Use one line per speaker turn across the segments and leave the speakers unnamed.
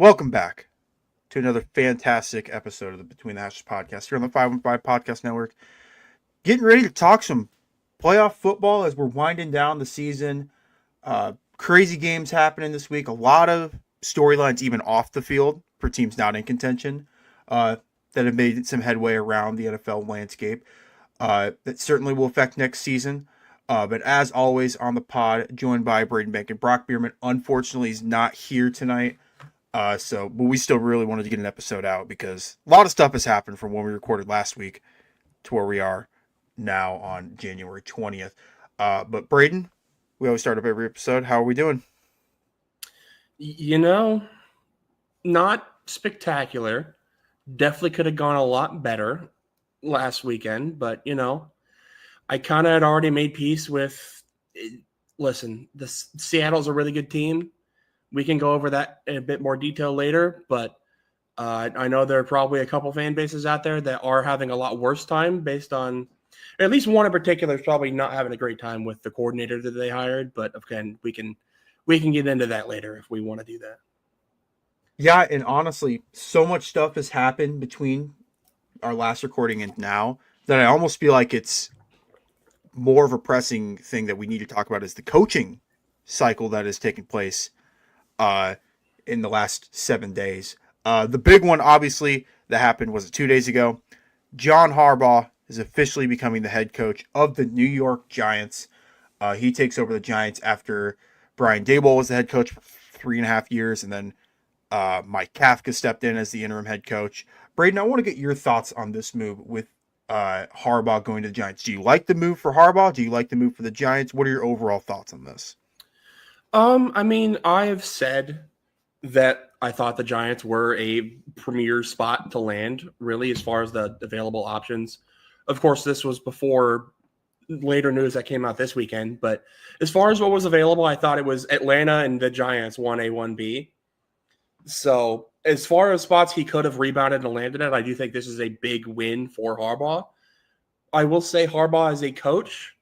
Welcome back to another fantastic episode of the Between the Hashes podcast here on the 515 Podcast Network. Getting ready to talk some playoff football as we're winding down the season. Crazy games happening this week. A lot of storylines even off the field for teams not in contention that have made some headway around the NFL landscape. That certainly will affect next season. But as always on the pod, joined by Braden Bank and Brock Bierman. Unfortunately, he's not here tonight. But we still really wanted to get an episode out because a lot of stuff has happened from when we recorded last week to where we are now on January 20th. But Braden, we always start up every episode. How are we doing?
Not spectacular. Definitely could have gone a lot better last weekend, but I kind of had already made peace with. Listen, Seattle's a really good team. We can go over that in a bit more detail later, but I know there are probably a couple fan bases out there that are having a lot worse time based on, at least one in particular is probably not having a great time with the coordinator that they hired. But again, we can get into that later if we want to do that.
Yeah, and honestly, so much stuff has happened between our last recording and now that I almost feel like it's more of a pressing thing that we need to talk about is the coaching cycle that has taken place in the last 7 days. The big one, obviously, that happened was 2 days ago. John Harbaugh is officially becoming the head coach of the New York Giants. He takes over the Giants after Brian Daboll was the head coach for 3.5 years, and then Mike Kafka stepped in as the interim head coach. Braden, I want to get your thoughts on this move with Harbaugh going to the Giants. Do you like the move for Harbaugh? Do you like the move for the Giants? What are your overall thoughts on this?
I have said that I thought the Giants were a premier spot to land, really, as far as the available options. Of course, this was before later news that came out this weekend, but as far as what was available, I thought it was Atlanta and the Giants, 1A, 1B. So as far as spots he could have rebounded and landed at, I do think this is a big win for Harbaugh. I will say Harbaugh as a coach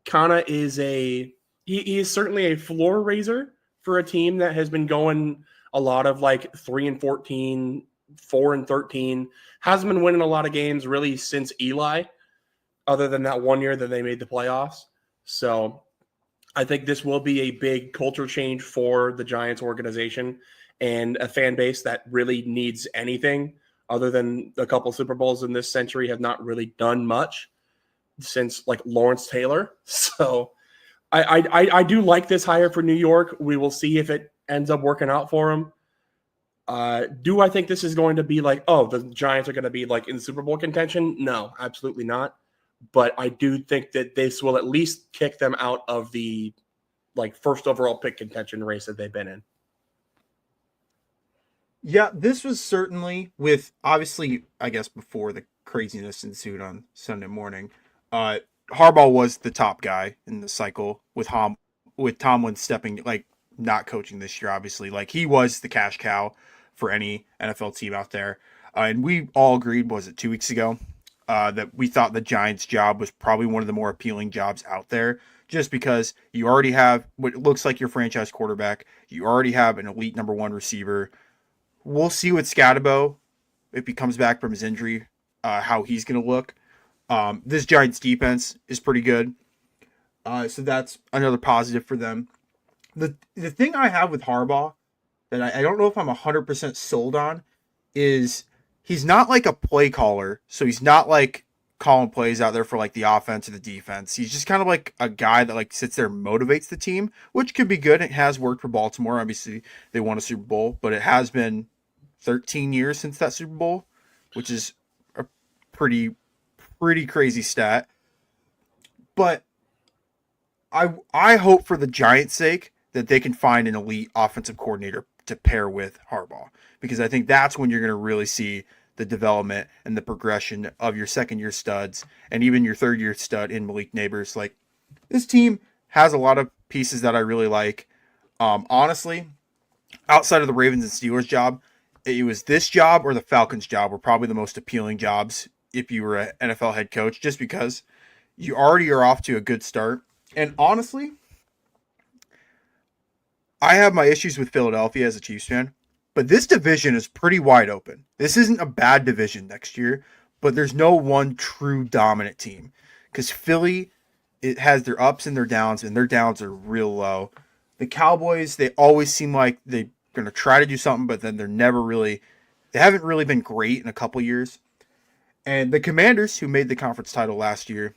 kind of is he is certainly a floor raiser for a team that has been going a lot of like 3-14, 4-13, hasn't been winning a lot of games really since Eli, other than that 1 year that they made the playoffs. So I think this will be a big culture change for the Giants organization and a fan base that really needs anything other than a couple Super Bowls in this century have not really done much since like Lawrence Taylor. So I do like this hire for New York. We will see if it ends up working out for him. Do I think this is going to be like, the Giants are going to be like in Super Bowl contention? No, absolutely not. But I do think that this will at least kick them out of the like first overall pick contention race that they've been in.
Yeah, this was certainly with obviously, I guess, before the craziness ensued on Sunday morning. Harbaugh was the top guy in the cycle with Tomlin stepping not coaching this year. Obviously, he was the cash cow for any NFL team out there, and we all agreed. Was it 2 weeks ago that we thought the Giants' job was probably one of the more appealing jobs out there, just because you already have what looks like your franchise quarterback, you already have an elite number one receiver. We'll see with Scatterbo if he comes back from his injury, how he's going to look. This Giants defense is pretty good. So that's another positive for them. The thing I have with Harbaugh that I don't know if I'm 100% sold on is he's not like a play caller. So he's not like calling plays out there for like the offense or the defense. He's just kind of like a guy that like sits there and motivates the team, which could be good. It has worked for Baltimore. Obviously, they won a Super Bowl, but it has been 13 years since that Super Bowl, which is a pretty crazy stat. But I hope for the Giants' sake that they can find an elite offensive coordinator to pair with Harbaugh, because I think that's when you're going to really see the development and the progression of your second-year studs and even your third-year stud in Malik Neighbors. Like, this team has a lot of pieces that I really like. Honestly, outside of the Ravens and Steelers job, it was this job or the Falcons job were probably the most appealing jobs if you were an NFL head coach, just because you already are off to a good start. And honestly, I have my issues with Philadelphia as a Chiefs fan. But this division is pretty wide open. This isn't a bad division next year, but there's no one true dominant team. Because Philly, it has their ups and their downs, and their downs are real low. The Cowboys, they always seem like they're going to try to do something, but then they haven't really been great in a couple years. And the Commanders, who made the conference title last year,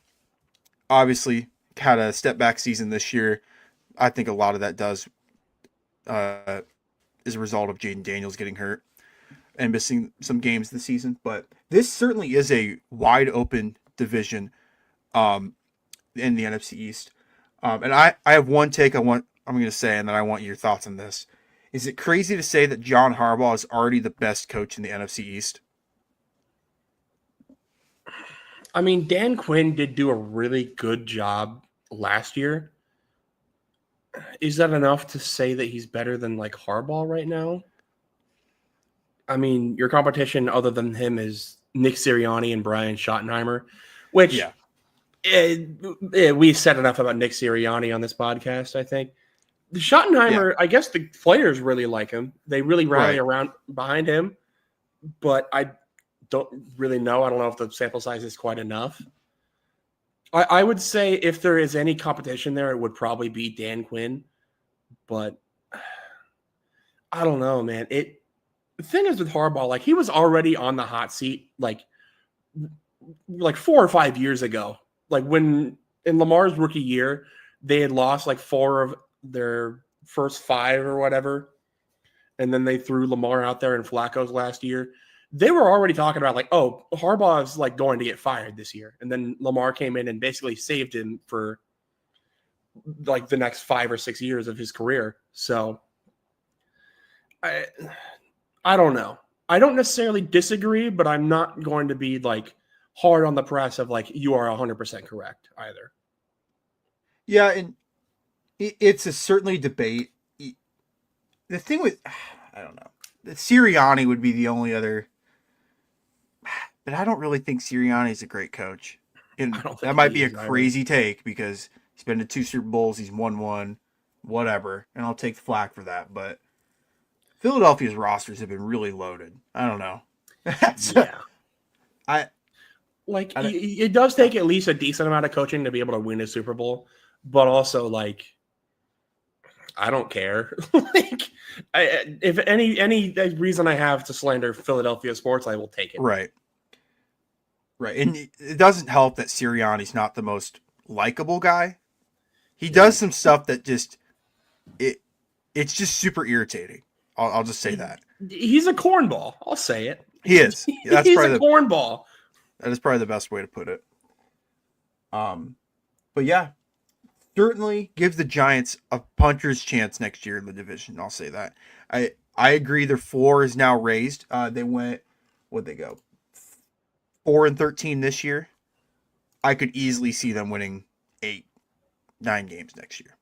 obviously had a step back season this year. I think a lot of that is a result of Jaden Daniels getting hurt and missing some games this season. But this certainly is a wide open division in the NFC East. And I have one take I'm going to say, and then I want your thoughts on this. Is it crazy to say that John Harbaugh is already the best coach in the NFC East?
I mean, Dan Quinn did do a really good job last year. Is that enough to say that he's better than like Harbaugh right now? I mean, your competition other than him is Nick Sirianni and Brian Schottenheimer, which we've said enough about Nick Sirianni on this podcast, I think. Schottenheimer, I guess the players really like him. They really rally around behind him, but I don't really know. I don't know if the sample size is quite enough. I would say if there is any competition there, it would probably be Dan Quinn, but I don't know, man. The thing is with Harbaugh, like he was already on the hot seat like 4 or 5 years ago. Like when in Lamar's rookie year, they had lost like 4 of their first 5 or whatever, and then they threw Lamar out there in Flacco's last year. They were already talking about like, oh, Harbaugh is like going to get fired this year. And then Lamar came in and basically saved him for like the next 5 or 6 years of his career. So I don't know. I don't necessarily disagree, but I'm not going to be like hard on the press of like, you are 100% correct either.
Yeah. And it's a certainly debate. The thing with, I don't know, Sirianni would be the only other, but I don't really think Sirianni is a great coach. And that might be a crazy take because he's been to 2 Super Bowls, he's won 1, whatever, and I'll take the flack for that. But Philadelphia's rosters have been really loaded. I don't know.
It does take at least a decent amount of coaching to be able to win a Super Bowl, but also like I don't care. If any reason I have to slander Philadelphia sports, I will take it.
Right. And it doesn't help that Sirianni's not the most likable guy. He does some stuff that just it's just super irritating. I'll just say that.
He's a cornball. I'll say it.
He is.
He's a cornball.
That is probably the best way to put it. But yeah, certainly gives the Giants a puncher's chance next year in the division. I'll say that. I agree. Their floor is now raised. They went, what'd they go? 4-13 this year. I could easily see them winning 8-9 games next year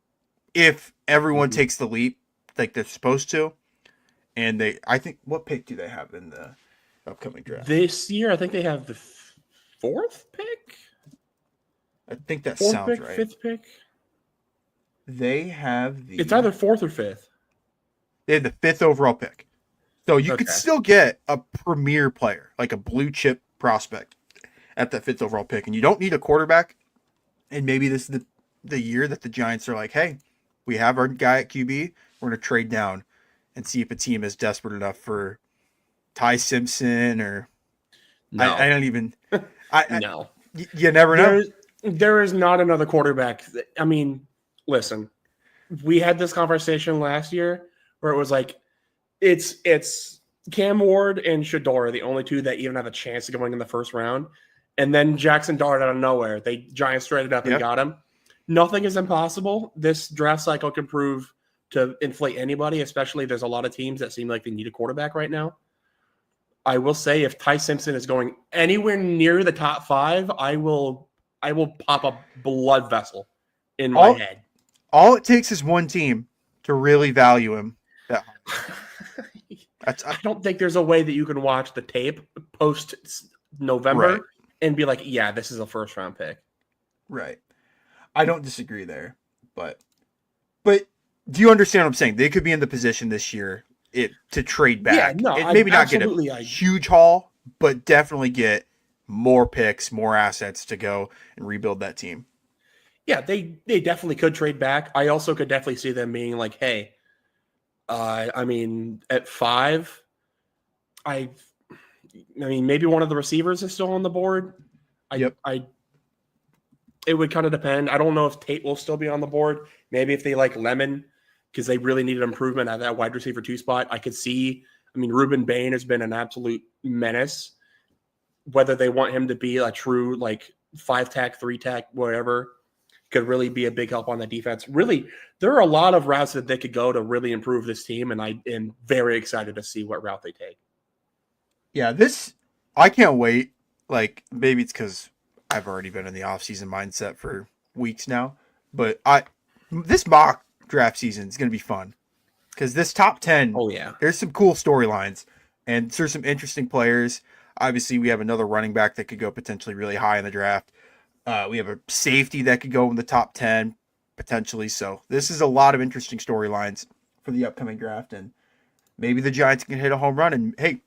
if everyone takes the leap like they're supposed to. And I think, what pick do they have in the upcoming draft
this year? I think they have the 4th pick.
I think that
4th
sounds
pick,
right.
5th pick.
They have
It's either 4th or 5th.
They have the 5th overall pick. So you could still get a premier player, like a blue chip prospect at that 5th overall pick. And you don't need a quarterback. And maybe this is the year that the Giants are like, hey, we have our guy at QB. We're going to trade down and see if a team is desperate enough for Ty Simpson or
no.
I don't even.
No.
You never know.
There is not another quarterback. I mean, listen, we had this conversation last year where it was like, it's Cam Ward and Shador, the only 2 that even have a chance of going in the first round. And then Jackson Dart out of nowhere. They Giants traded up and got him. Nothing is impossible. This draft cycle can prove to inflate anybody, especially there's a lot of teams that seem like they need a quarterback right now. I will say if Ty Simpson is going anywhere near the top 5, I will pop a blood vessel in my head.
All it takes is one team to really value him. Yeah.
I don't think there's a way that you can watch the tape post November and be like, yeah, this is a first round pick.
Right. I don't disagree there, but do you understand what I'm saying? They could be in the position this year it to trade
Yeah,
back.
no,
And
I
maybe not get a
absolutely
huge haul, but definitely get more picks, more assets to go and rebuild that team.
yeah, they definitely could trade back. I also could definitely see them being like, hey, I mean, at 5, I mean, maybe one of the receivers is still on the board.
Yep.
It would kind of depend. I don't know if Tate will still be on the board. Maybe if they like Lemon, because they really needed improvement at that wide receiver 2 spot. I could see. I mean, Ruben Bain has been an absolute menace. Whether they want him to be a true like 5-tack, 3-tack, whatever, could really be a big help on the defense. Really, there are a lot of routes that they could go to really improve this team, and I am very excited to see what route they take.
Yeah, I can't wait. Like maybe it's because I've already been in the offseason mindset for weeks now, but this mock draft season is going to be fun because this top 10,
Oh yeah,
there's some cool storylines and there's some interesting players. Obviously, we have another running back that could go potentially really high in the draft. We have a safety that could go in the top 10 potentially. So this is a lot of interesting storylines for the upcoming draft, and maybe the Giants can hit a home run. And hey,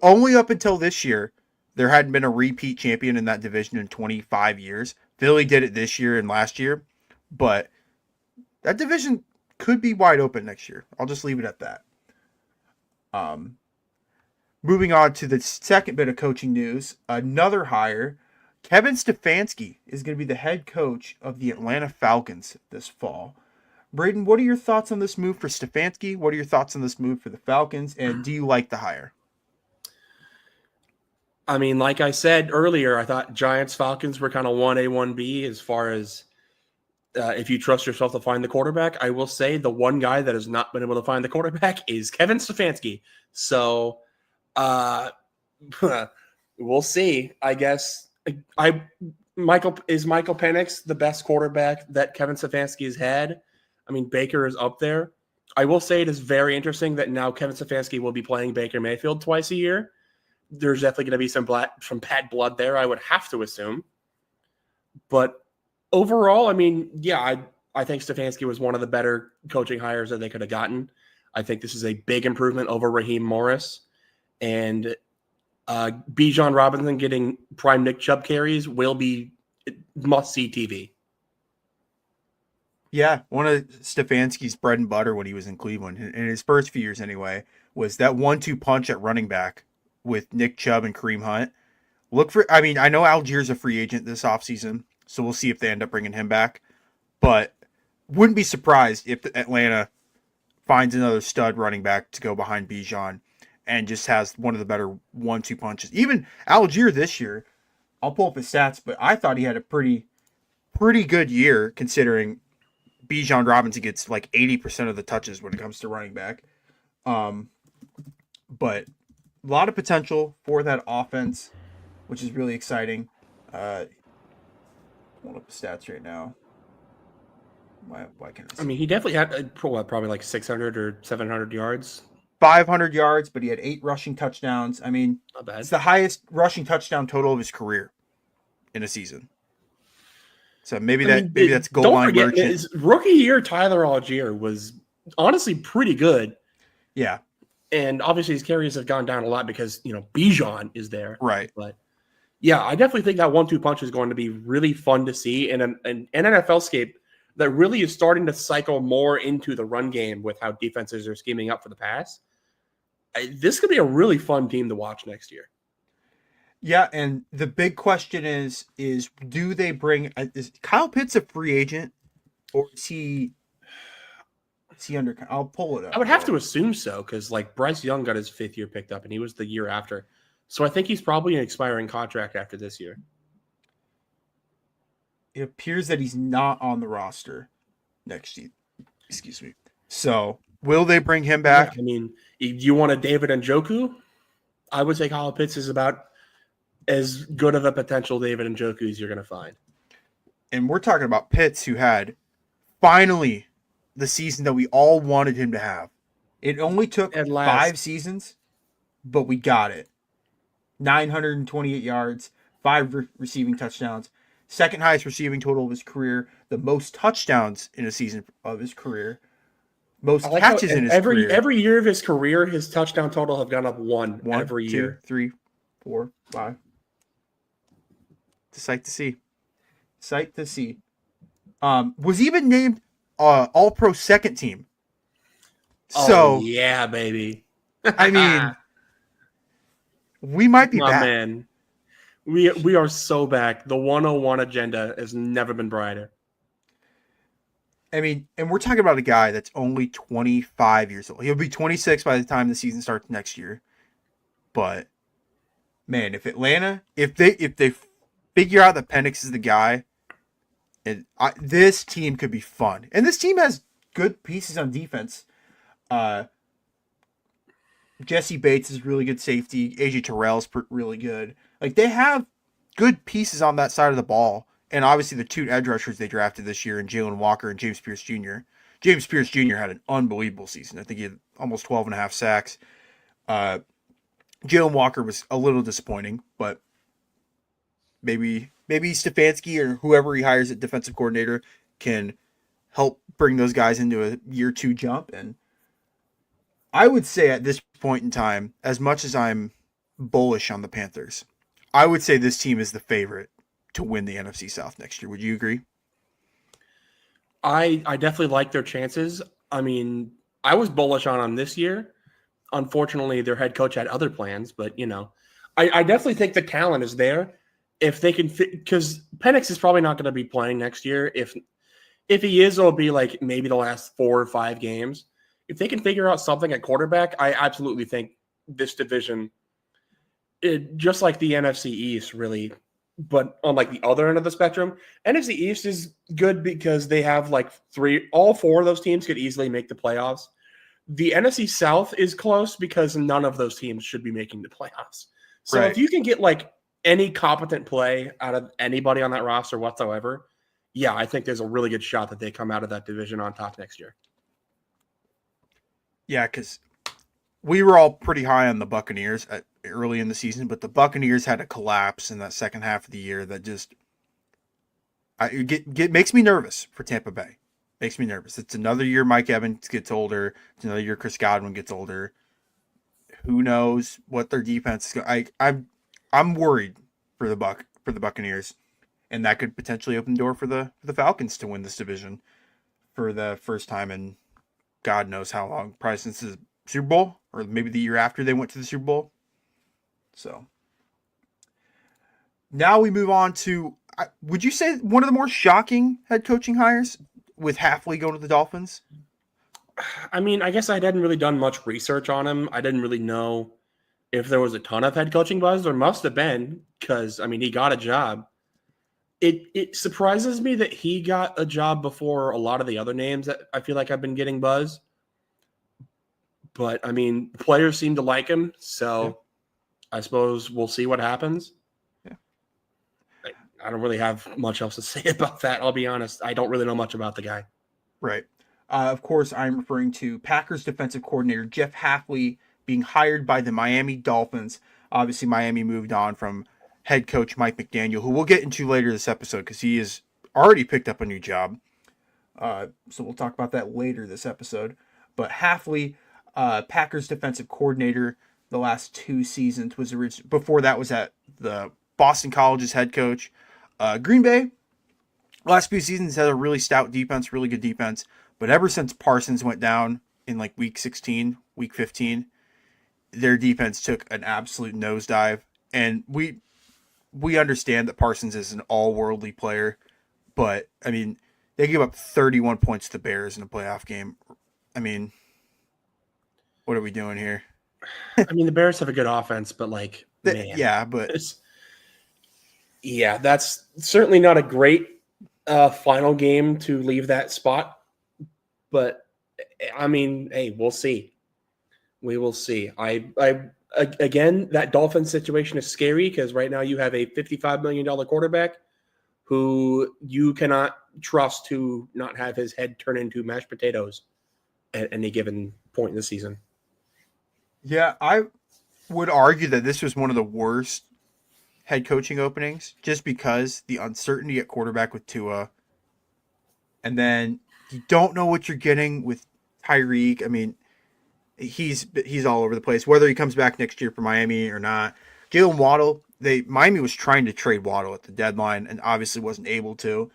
only up until this year, there hadn't been a repeat champion in that division in 25 years. Philly did it this year and last year, but that division could be wide open next year. I'll just leave it at that. Um, Moving on to the second bit of coaching news, another hire. Kevin Stefanski is going to be the head coach of the Atlanta Falcons this fall. Braden, what are your thoughts on this move for Stefanski? What are your thoughts on this move for the Falcons? And do you like the hire?
I mean, like I said earlier, I thought Giants Falcons were kind of 1A, 1B as far as if you trust yourself to find the quarterback. I will say the one guy that has not been able to find the quarterback is Kevin Stefanski. So we'll see. I guess Michael Penix the best quarterback that Kevin Stefanski has had. I mean, Baker is up there. I will say it is very interesting that now Kevin Stefanski will be playing Baker Mayfield twice a year. There's definitely going to be some bad blood there, I would have to assume. But overall, I mean, yeah, I think Stefanski was one of the better coaching hires that they could have gotten. I think this is a big improvement over Raheem Morris. And Bijan Robinson getting prime Nick Chubb carries will be must-see TV.
Yeah, one of Stefanski's bread and butter when he was in Cleveland, in his first few years anyway, was that 1-2 punch at running back with Nick Chubb and Kareem Hunt. I know Algiers a free agent this offseason, so we'll see if they end up bringing him back. But wouldn't be surprised if Atlanta finds another stud running back to go behind Bijan and just has one of the better 1-2 punches. Even Algier this year, I'll pull up his stats, but I thought he had a pretty good year considering Bijan Robinson gets like 80% of the touches when it comes to running back. But a lot of potential for that offense, which is really exciting. Pulling up the stats right now. Why can't I see?
I mean, he definitely had probably like 600 or 700 yards.
500 yards, but he had 8 rushing touchdowns. I mean,
Not bad.
it's the highest rushing touchdown total of his career in a season. So maybe that's goal line merchant.
His rookie year, Tyler Algier was honestly pretty good.
Yeah.
And obviously his carries have gone down a lot because, Bijan is there.
Right.
But yeah, I definitely think that 1-2 punch is going to be really fun to see in an NFL scape that really is starting to cycle more into the run game with how defenses are scheming up for the pass. This could be a really fun team to watch next year.
Yeah, and the big question is do they bring is Kyle Pitts a free agent or is he under? I'll pull it up.
I would have to assume so because like Bryce Young got his 5th year picked up and he was the year after. So I think he's probably an expiring contract after this year.
It appears that he's not on the roster next year. Excuse me. So will they bring him back?
Yeah, I mean, you want a David Njoku? I would say Kyle Pitts is about as good of a potential David Njoku as you're going to find.
And we're talking about Pitts, who had finally the season that we all wanted him to have. It only took 5 seasons, but we got it. 928 yards, 5 receiving touchdowns, second highest receiving total of his career, the most touchdowns in a season of his career,
I
most
like how
catches in his
every
career.
every year of his career, his touchdown total have gone up one
One,
every
two,
year.
3, 4, 5. It's a sight to see. Sight to see. Was even named All Pro second team.
Oh
So
yeah, baby.
I mean, we might be
My
back.
man. We are so back. The 101 agenda has never been brighter.
I mean, and we're talking about a guy that's only 25 years old. He'll be 26 by the time the season starts next year. But man, if Atlanta, if they figure out that Penix is the guy, this team could be fun. And this team has good pieces on defense. Uh, Jesse Bates is really good safety. AJ Terrell's really good. Like they have good pieces on that side of the ball. And obviously the two edge rushers they drafted this year, and Jalen Walker and James Pierce Jr. James Pierce Jr. had an unbelievable season. I think he had almost 12 and a half sacks. Uh, Jalen Walker was a little disappointing, but maybe Stefanski or whoever he hires at defensive coordinator can help bring those guys into a year two jump. And I would say at this point in time, as much as I'm bullish on the Panthers, I would say this team is the favorite to win the NFC South next year. Would you agree?
I definitely like their chances. I mean, I was bullish on them this year. Unfortunately, their head coach had other plans, but I definitely think the talent is there. If they can fit, because Penix is probably not going to be playing next year. If he is, it'll be like maybe the last 4 or 5 games. If they can figure out something at quarterback, I absolutely think this division, just like the NFC East, really, but on like the other end of the spectrum, NFC East is good because they have like all 4 of those teams could easily make the playoffs. The NFC South is close because none of those teams should be making the playoffs. So
Right.
if you can get like any competent play out of anybody on that roster whatsoever, yeah, I think there's a really good shot that they come out of that division on top next year.
Yeah, because we were all pretty high on the Buccaneers early in the season, but the Buccaneers had a collapse in that second half of the year that just makes me nervous for Tampa Bay. Makes me nervous. It's another year Mike Evans gets older. It's another year Chris Godwin gets older. Who knows what their defense is going? I'm worried for the Buccaneers, and that could potentially open the door for the Falcons to win this division for the first time in God knows how long, probably since the Super Bowl, or maybe the year after they went to the Super Bowl. So now we move on to, would you say one of the more shocking head coaching hires with Halfley going to the Dolphins?
I mean, I guess I hadn't really done much research on him. I didn't really know if there was a ton of head coaching buzz. There must have been because, I mean, he got a job. It surprises me that he got a job before a lot of the other names that I feel like I've been getting buzz. But, I mean, players seem to like him, so I suppose we'll see what happens.
Yeah.
I don't really have much else to say about that. I'll be honest. I don't really know much about the guy.
Right. Of course, I'm referring to Packers defensive coordinator Jeff Halfley being hired by the Miami Dolphins. Obviously, Miami moved on from head coach Mike McDaniel, who we'll get into later this episode because he has already picked up a new job. So we'll talk about that later this episode. But Halfley, Packers defensive coordinator the last 2 seasons, was before that was at the Boston College's head coach. Green Bay, last few seasons had a really stout defense, really good defense. But ever since Parsons went down in like week 16, week 15, their defense took an absolute nosedive. And we understand that Parsons is an all-worldly player, but I mean, they give up 31 points to the Bears in a playoff game. I mean, what are we doing here?
I mean, the Bears have a good offense, but like, man.
Yeah, but
yeah, that's certainly not a great final game to leave that spot. But I mean, hey, we'll see. We will see. Again, that Dolphins situation is scary because right now you have a $55 million quarterback who you cannot trust to not have his head turn into mashed potatoes at any given point in the season.
yeah, I would argue that this was one of the worst head coaching openings just because the uncertainty at quarterback with Tua, and then you don't know what you're getting with Tyreek. I mean, he's all over the place. Whether he comes back next year for Miami or not, Jalen Waddle. Miami was trying to trade Waddle at the deadline and obviously wasn't able to.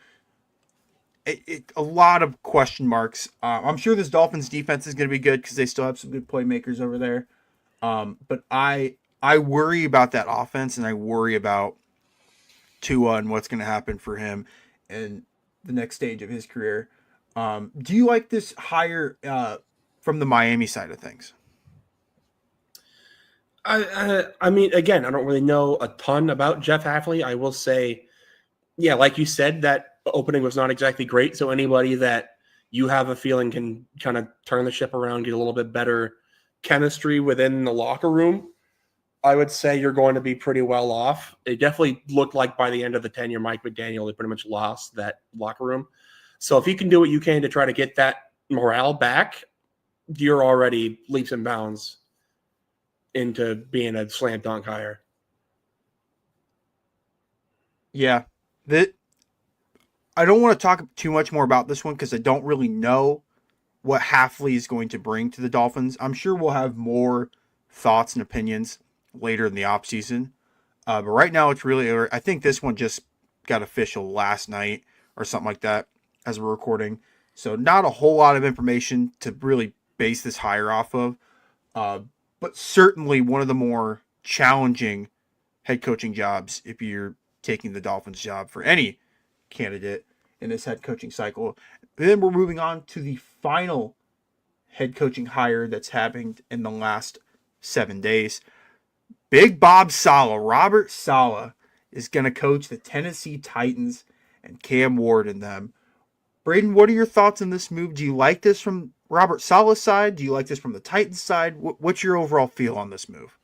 A lot of question marks. I'm sure this Dolphins defense is going to be good because they still have some good playmakers over there. But I worry about that offense, and I worry about Tua and what's going to happen for him in the next stage of his career. Do you like this hire from the Miami side of things?
I mean, again, I don't really know a ton about Jeff Hafley. I will say, yeah, like you said, that opening was not exactly great. So anybody that you have a feeling can kind of turn the ship around, get a little bit better chemistry within the locker room, I would say you're going to be pretty well off. It definitely looked like by the end of the tenure, Mike McDaniel, they pretty much lost that locker room. So if you can do what you can to try to get that morale back, you're already leaps and bounds into being a slam dunk hire.
Yeah, that I don't want to talk too much more about this one because I don't really know what Hafley is going to bring to the Dolphins. I'm sure we'll have more thoughts and opinions later in the offseason. But right now, it's really, I think this one just got official last night or something like that as we're recording. So, not a whole lot of information to really base this hire off of. But certainly one of the more challenging head coaching jobs if you're taking the Dolphins job for any candidate in this head coaching cycle. And then we're moving on to the final head coaching hire that's happened in the last 7 days. Big Bob Saleh, Robert Saleh, is going to coach the Tennessee Titans and Cam Ward and them. Braden, what are your thoughts on this move? Do you like this from Robert Saleh's side? Do you like this from the Titans side? What's your overall feel on this move?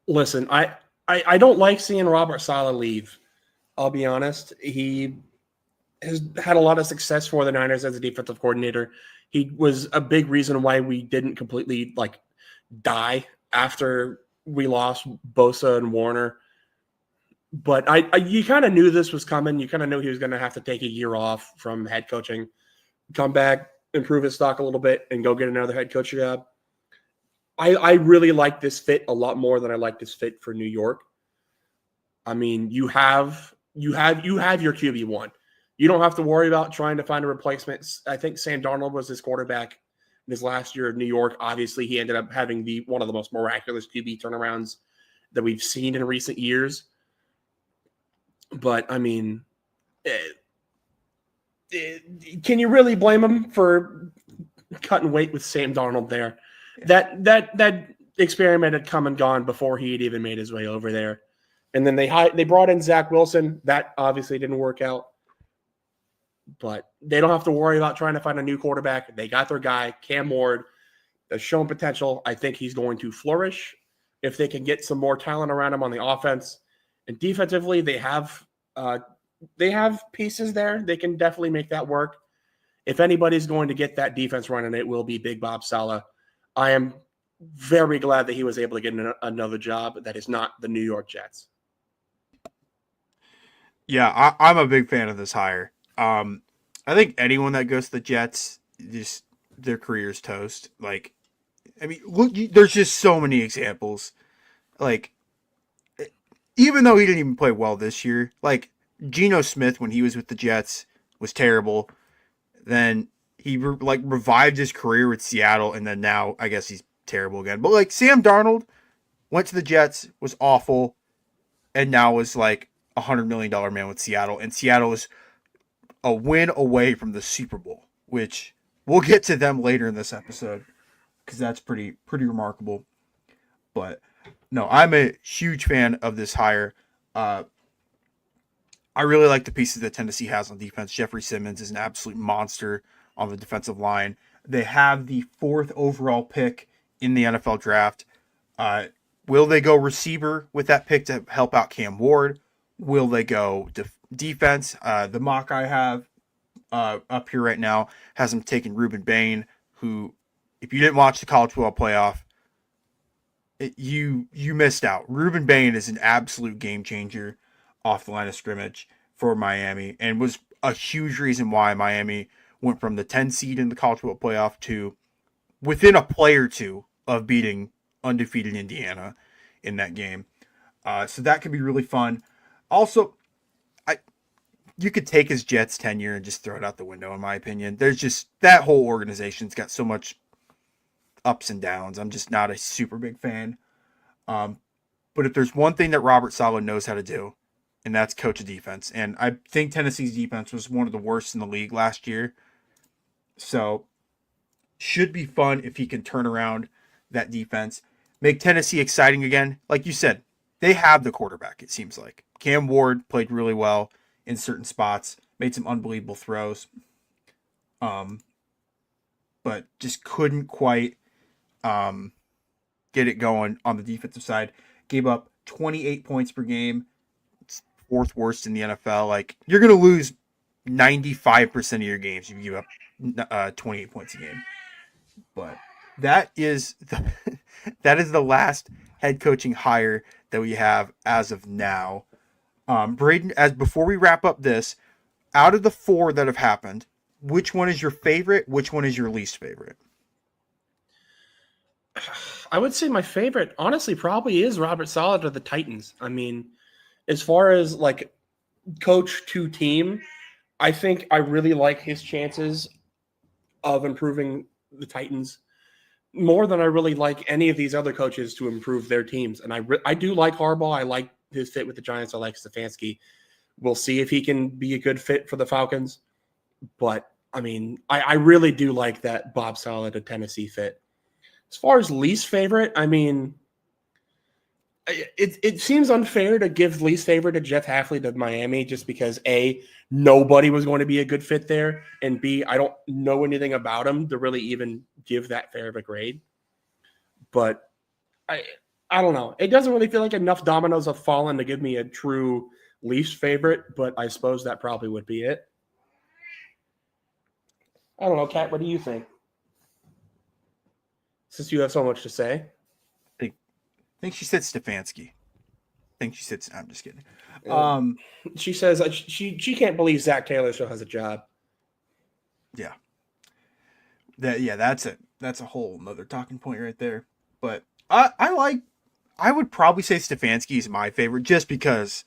Listen, I don't like seeing Robert Saleh leave. I'll be honest. He has had a lot of success for the Niners as a defensive coordinator. He was a big reason why we didn't completely die after we lost Bosa and Warner. But you kind of knew this was coming. You kind of knew he was going to have to take a year off from head coaching, come back, improve his stock a little bit, and go get another head coach job. I really like this fit a lot more than I like this fit for New York. I mean, you have your QB1. You don't have to worry about trying to find a replacement. I think Sam Darnold was his quarterback in his last year of New York. Obviously, he ended up having one of the most miraculous QB turnarounds that we've seen in recent years. But, I mean, can you really blame him for cutting weight with Sam Darnold there? Yeah. That experiment had come and gone before he had even made his way over there. And then they brought in Zach Wilson. That obviously didn't work out. But they don't have to worry about trying to find a new quarterback. They got their guy, Cam Ward, that's shown potential. I think he's going to flourish if they can get some more talent around him on the offense. And defensively, they have pieces there. They can definitely make that work. If anybody's going to get that defense running, it will be Big Bob Saleh. I am very glad that he was able to get another job that is not the New York Jets.
Yeah, I'm a big fan of this hire. I think anyone that goes to the Jets, just their career's toast. Like, I mean, look, there's just so many examples. Like, even though he didn't even play well this year, like Geno Smith when he was with the Jets was terrible. Then he revived his career with Seattle, and then now I guess he's terrible again. But like Sam Darnold went to the Jets, was awful, and now is like $100 million man with Seattle, and Seattle is a win away from the Super Bowl, which we'll get to them later in this episode because that's pretty remarkable. But no, I'm a huge fan of this hire. I really like the pieces that Tennessee has on defense. Jeffrey Simmons is an absolute monster on the defensive line. They have the 4th overall pick in the NFL draft. Will they go receiver with that pick to help out Cam Ward? Will they go defense? The mock I have up here right now has them taking Ruben Bain, who, if you didn't watch the college football playoff, you missed out. Ruben Bain is an absolute game changer off the line of scrimmage for Miami and was a huge reason why Miami went from the 10 seed in the college football playoff to within a play or two of beating undefeated Indiana in that game. So that could be really fun. Also, you could take his Jets tenure and just throw it out the window, in my opinion. There's just that whole organization's got so much ups and downs. I'm just not a super big fan. But if there's one thing that Robert Saleh knows how to do, and that's coach a defense. And I think Tennessee's defense was one of the worst in the league last year. So should be fun if he can turn around that defense, make Tennessee exciting again. Like you said, they have the quarterback, it seems like. Cam Ward played really well in certain spots, made some unbelievable throws. But just couldn't quite get it going on the defensive side. Gave up 28 points per game. It's fourth worst in the NFL. Like, you're going to lose 95% of your games if you give up 28 points a game. But that is the last head coaching hire that we have as of now. Braden, as before we wrap up this, out of the 4 that have happened, which one is your favorite? Which one is your least favorite?
I would say my favorite, honestly, probably is Robert Saleh of the Titans. I mean, as far as like coach to team, I think I really like his chances of improving the Titans more than I really like any of these other coaches to improve their teams. And I do like Harbaugh. I like his fit with the Giants. I like Stefanski. We'll see if he can be a good fit for the Falcons. But, I mean, I really do like that Bob Saleh to Tennessee fit. As far as least favorite, I mean, it seems unfair to give least favorite to Jeff Hafley to Miami just because, A, nobody was going to be a good fit there, and B, I don't know anything about him to really even give that fair of a grade. But I don't know. It doesn't really feel like enough dominoes have fallen to give me a true least favorite, but I suppose that probably would be it. I don't know, Kat, what do you think? Since you have so much to say.
I think she said Stefanski. I'm just kidding.
She says she can't believe Zach Taylor still has a job.
Yeah. That's it. That's a whole nother talking point right there. But I would probably say Stefanski is my favorite just because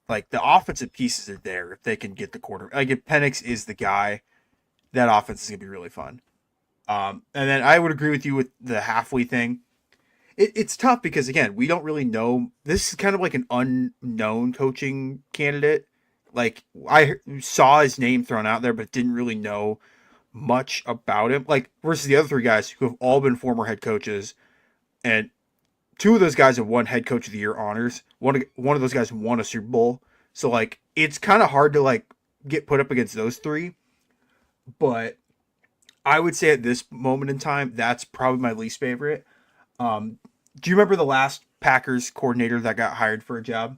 like the offensive pieces are there if they can get the quarter. Like if Penix is the guy, that offense is gonna be really fun. And then I would agree with you with the Hafley thing. It's tough because, again, we don't really know. This is kind of like an unknown coaching candidate. Like, I saw his name thrown out there, but didn't really know much about him. Like, versus the other 3 guys who have all been former head coaches. And 2 of those guys have won head coach of the year honors. One of those guys won a Super Bowl. So, like, it's kind of hard to, like, get put up against those 3. But I would say at this moment in time, that's probably my least favorite. Do you remember the last Packers coordinator that got hired for a job?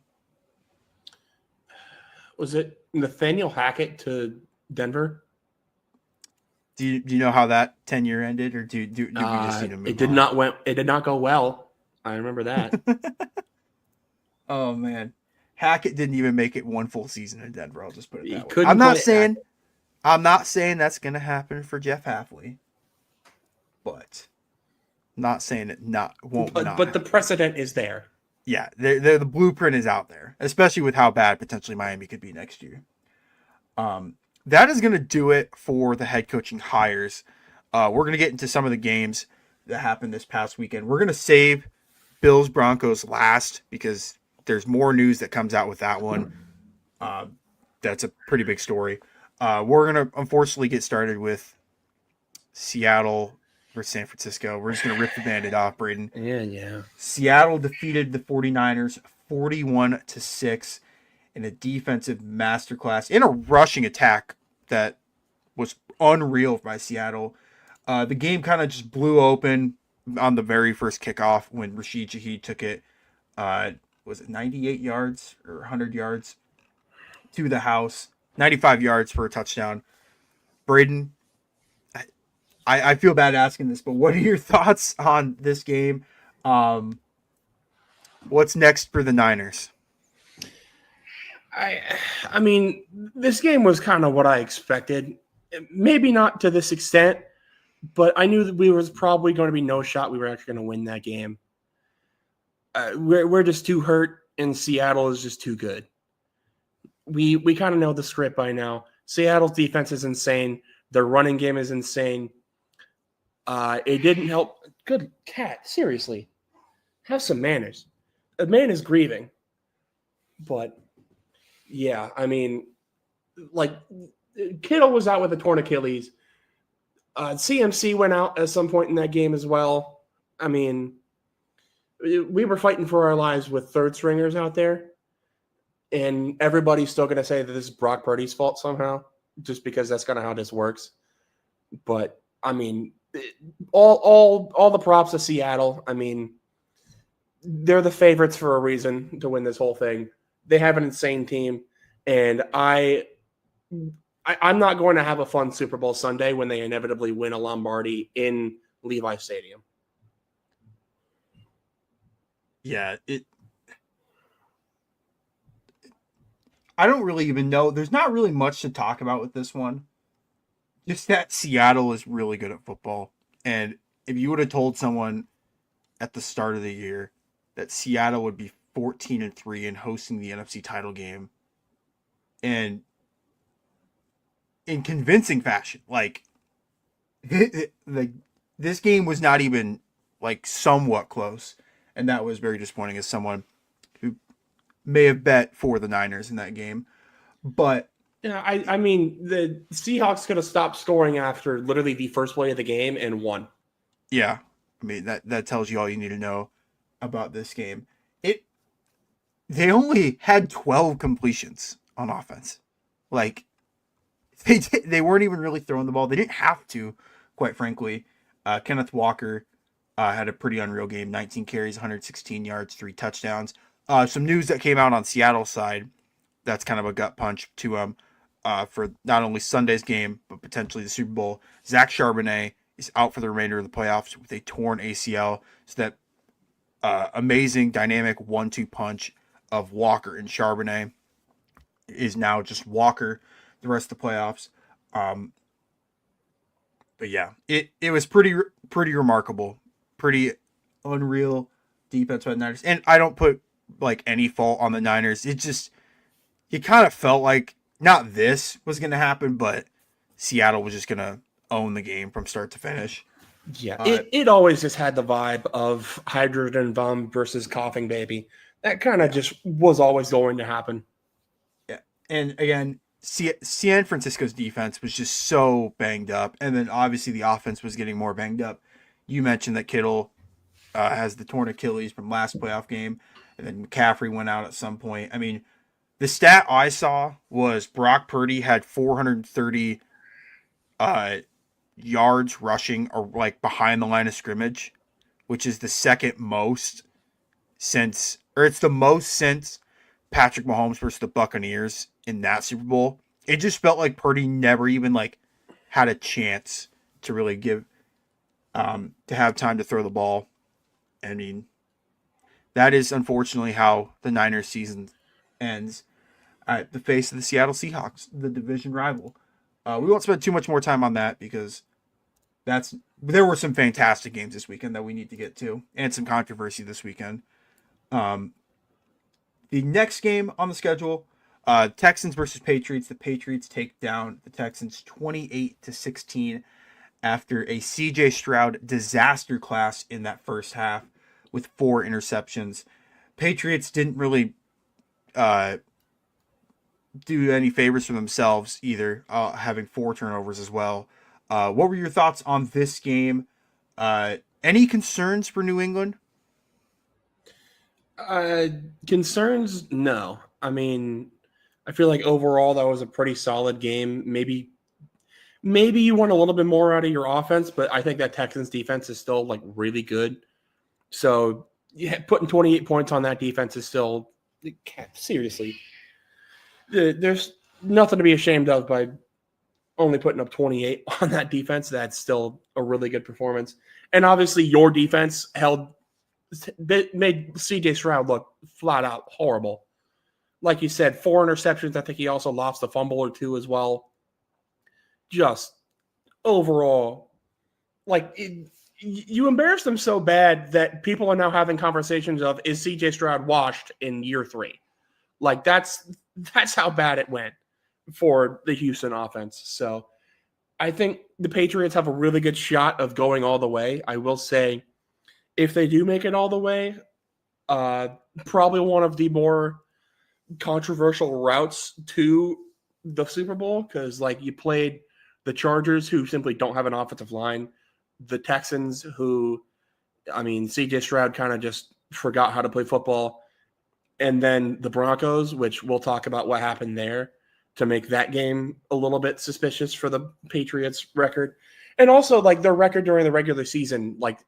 Was it Nathaniel Hackett to Denver?
Do you know how that tenure ended, or do you just see him?
It did not go well. I remember that.
Oh man, Hackett didn't even make it one full season in Denver. I'll just put it that way. I'm not saying that's gonna happen for Jeff Hafley, but not saying it won't.
But the precedent is there.
Yeah, the blueprint is out there, especially with how bad potentially Miami could be next year. That is going to do it for the head coaching hires. We're going to get into some of the games that happened this past weekend. We're going to save Bills Broncos last because there's more news that comes out with that one. That's a pretty big story. We're going to unfortunately get started with Seattle versus San Francisco. We're just going to rip the Band-Aid off, Braden.
Yeah.
Seattle defeated the 49ers 41-6 in a defensive masterclass in a rushing attack that was unreal by Seattle. The game kind of just blew open on the very first kickoff when Rashid Shaheed took it. Was it 98 yards or 100 yards to the house? 95 yards for a touchdown. Braden, I feel bad asking this, but what are your thoughts on this game? What's next for the Niners?
I mean, this game was kind of what I expected. Maybe not to this extent, but I knew that we was probably going to be no shot we were actually going to win that game. We're just too hurt, and Seattle is just too good. We kind of know the script by now. Seattle's defense is insane. Their running game is insane. It didn't help. Good cat, seriously. Have some manners. A man is grieving. But, yeah, I mean, like, Kittle was out with a torn Achilles. CMC went out at some point in that game as well. I mean, we were fighting for our lives with third stringers out there. And everybody's still going to say that this is Brock Purdy's fault somehow, just because that's kind of how this works. But, I mean, all the props to Seattle. I mean, they're the favorites for a reason to win this whole thing. They have an insane team, and I'm not going to have a fun Super Bowl Sunday when they inevitably win a Lombardi in Levi Stadium.
Yeah, I don't really even know. There's not really much to talk about with this one. Just that Seattle is really good at football. And if you would have told someone at the start of the year that Seattle would be 14-3 and hosting the NFC title game, and in convincing fashion, like this game was not even like somewhat close, and that was very disappointing as someone who may have bet for the Niners in that game. But
yeah, I mean, the Seahawks could have stopped scoring after literally the first play of the game and won.
yeah, I mean that tells you all you need to know about this game. They only had 12 completions on offense. Like they weren't even really throwing the ball. They didn't have to, quite frankly. Kenneth Walker had a pretty unreal game. 19 carries, 116 yards, 3 touchdowns. Some news that came out on Seattle's side that's kind of a gut punch to him for not only Sunday's game, but potentially the Super Bowl. Zach Charbonnet is out for the remainder of the playoffs with a torn ACL. So that amazing, dynamic 1-2 punch of Walker and Charbonnet is now just Walker the rest of the playoffs. But yeah, it was pretty remarkable, pretty unreal defense by the Niners. And I don't put like any fault on the Niners. It kind of felt like not this was going to happen, but Seattle was just going to own the game from start to finish.
Yeah, it always just had the vibe of hydrogen bomb versus coughing baby. That kind of just was always going to happen.
Yeah, and again, San Francisco's defense was just so banged up, and then obviously the offense was getting more banged up. You mentioned that Kittle has the torn Achilles from last playoff game, and then McCaffrey went out at some point. I mean, the stat I saw was Brock Purdy had 430 yards rushing or like behind the line of scrimmage, which is the second most since, or it's the most since Patrick Mahomes versus the Buccaneers in that Super Bowl. It just felt like Purdy never even like had a chance to really give to have time to throw the ball. I mean, that is unfortunately how the Niners season ends at the face of the Seattle Seahawks, the division rival. We won't spend too much more time on that because there were some fantastic games this weekend that we need to get to, and some controversy this weekend. The next game on the schedule, Texans versus Patriots. The Patriots take down the Texans 28-16 after a CJ Stroud disaster class in that first half with 4 interceptions. Patriots didn't really do any favors for themselves either, having 4 turnovers as well. What were your thoughts on this game? Any concerns for New England?
Concerns? No. I mean, I feel like overall that was a pretty solid game. Maybe you want a little bit more out of your offense, but I think that Texans defense is still like really good. So yeah, putting 28 points on that defense is still seriously. There's nothing to be ashamed of by only putting up 28 on that defense. That's still a really good performance. And obviously your defense made CJ Stroud look flat out horrible. Like you said, 4 interceptions. I think he also lost a fumble or 2 as well. just overall, you embarrassed them so bad that people are now having conversations of, is CJ Stroud washed in year 3? Like that's how bad it went for the Houston offense. So I think the Patriots have a really good shot of going all the way. I will say, if they do make it all the way, probably one of the more controversial routes to the Super Bowl, because like you played the Chargers, who simply don't have an offensive line, the Texans, who, I mean, CJ Stroud kind of just forgot how to play football, and then the Broncos, which we'll talk about what happened there to make that game a little bit suspicious for the Patriots record. And also like their record during the regular season, like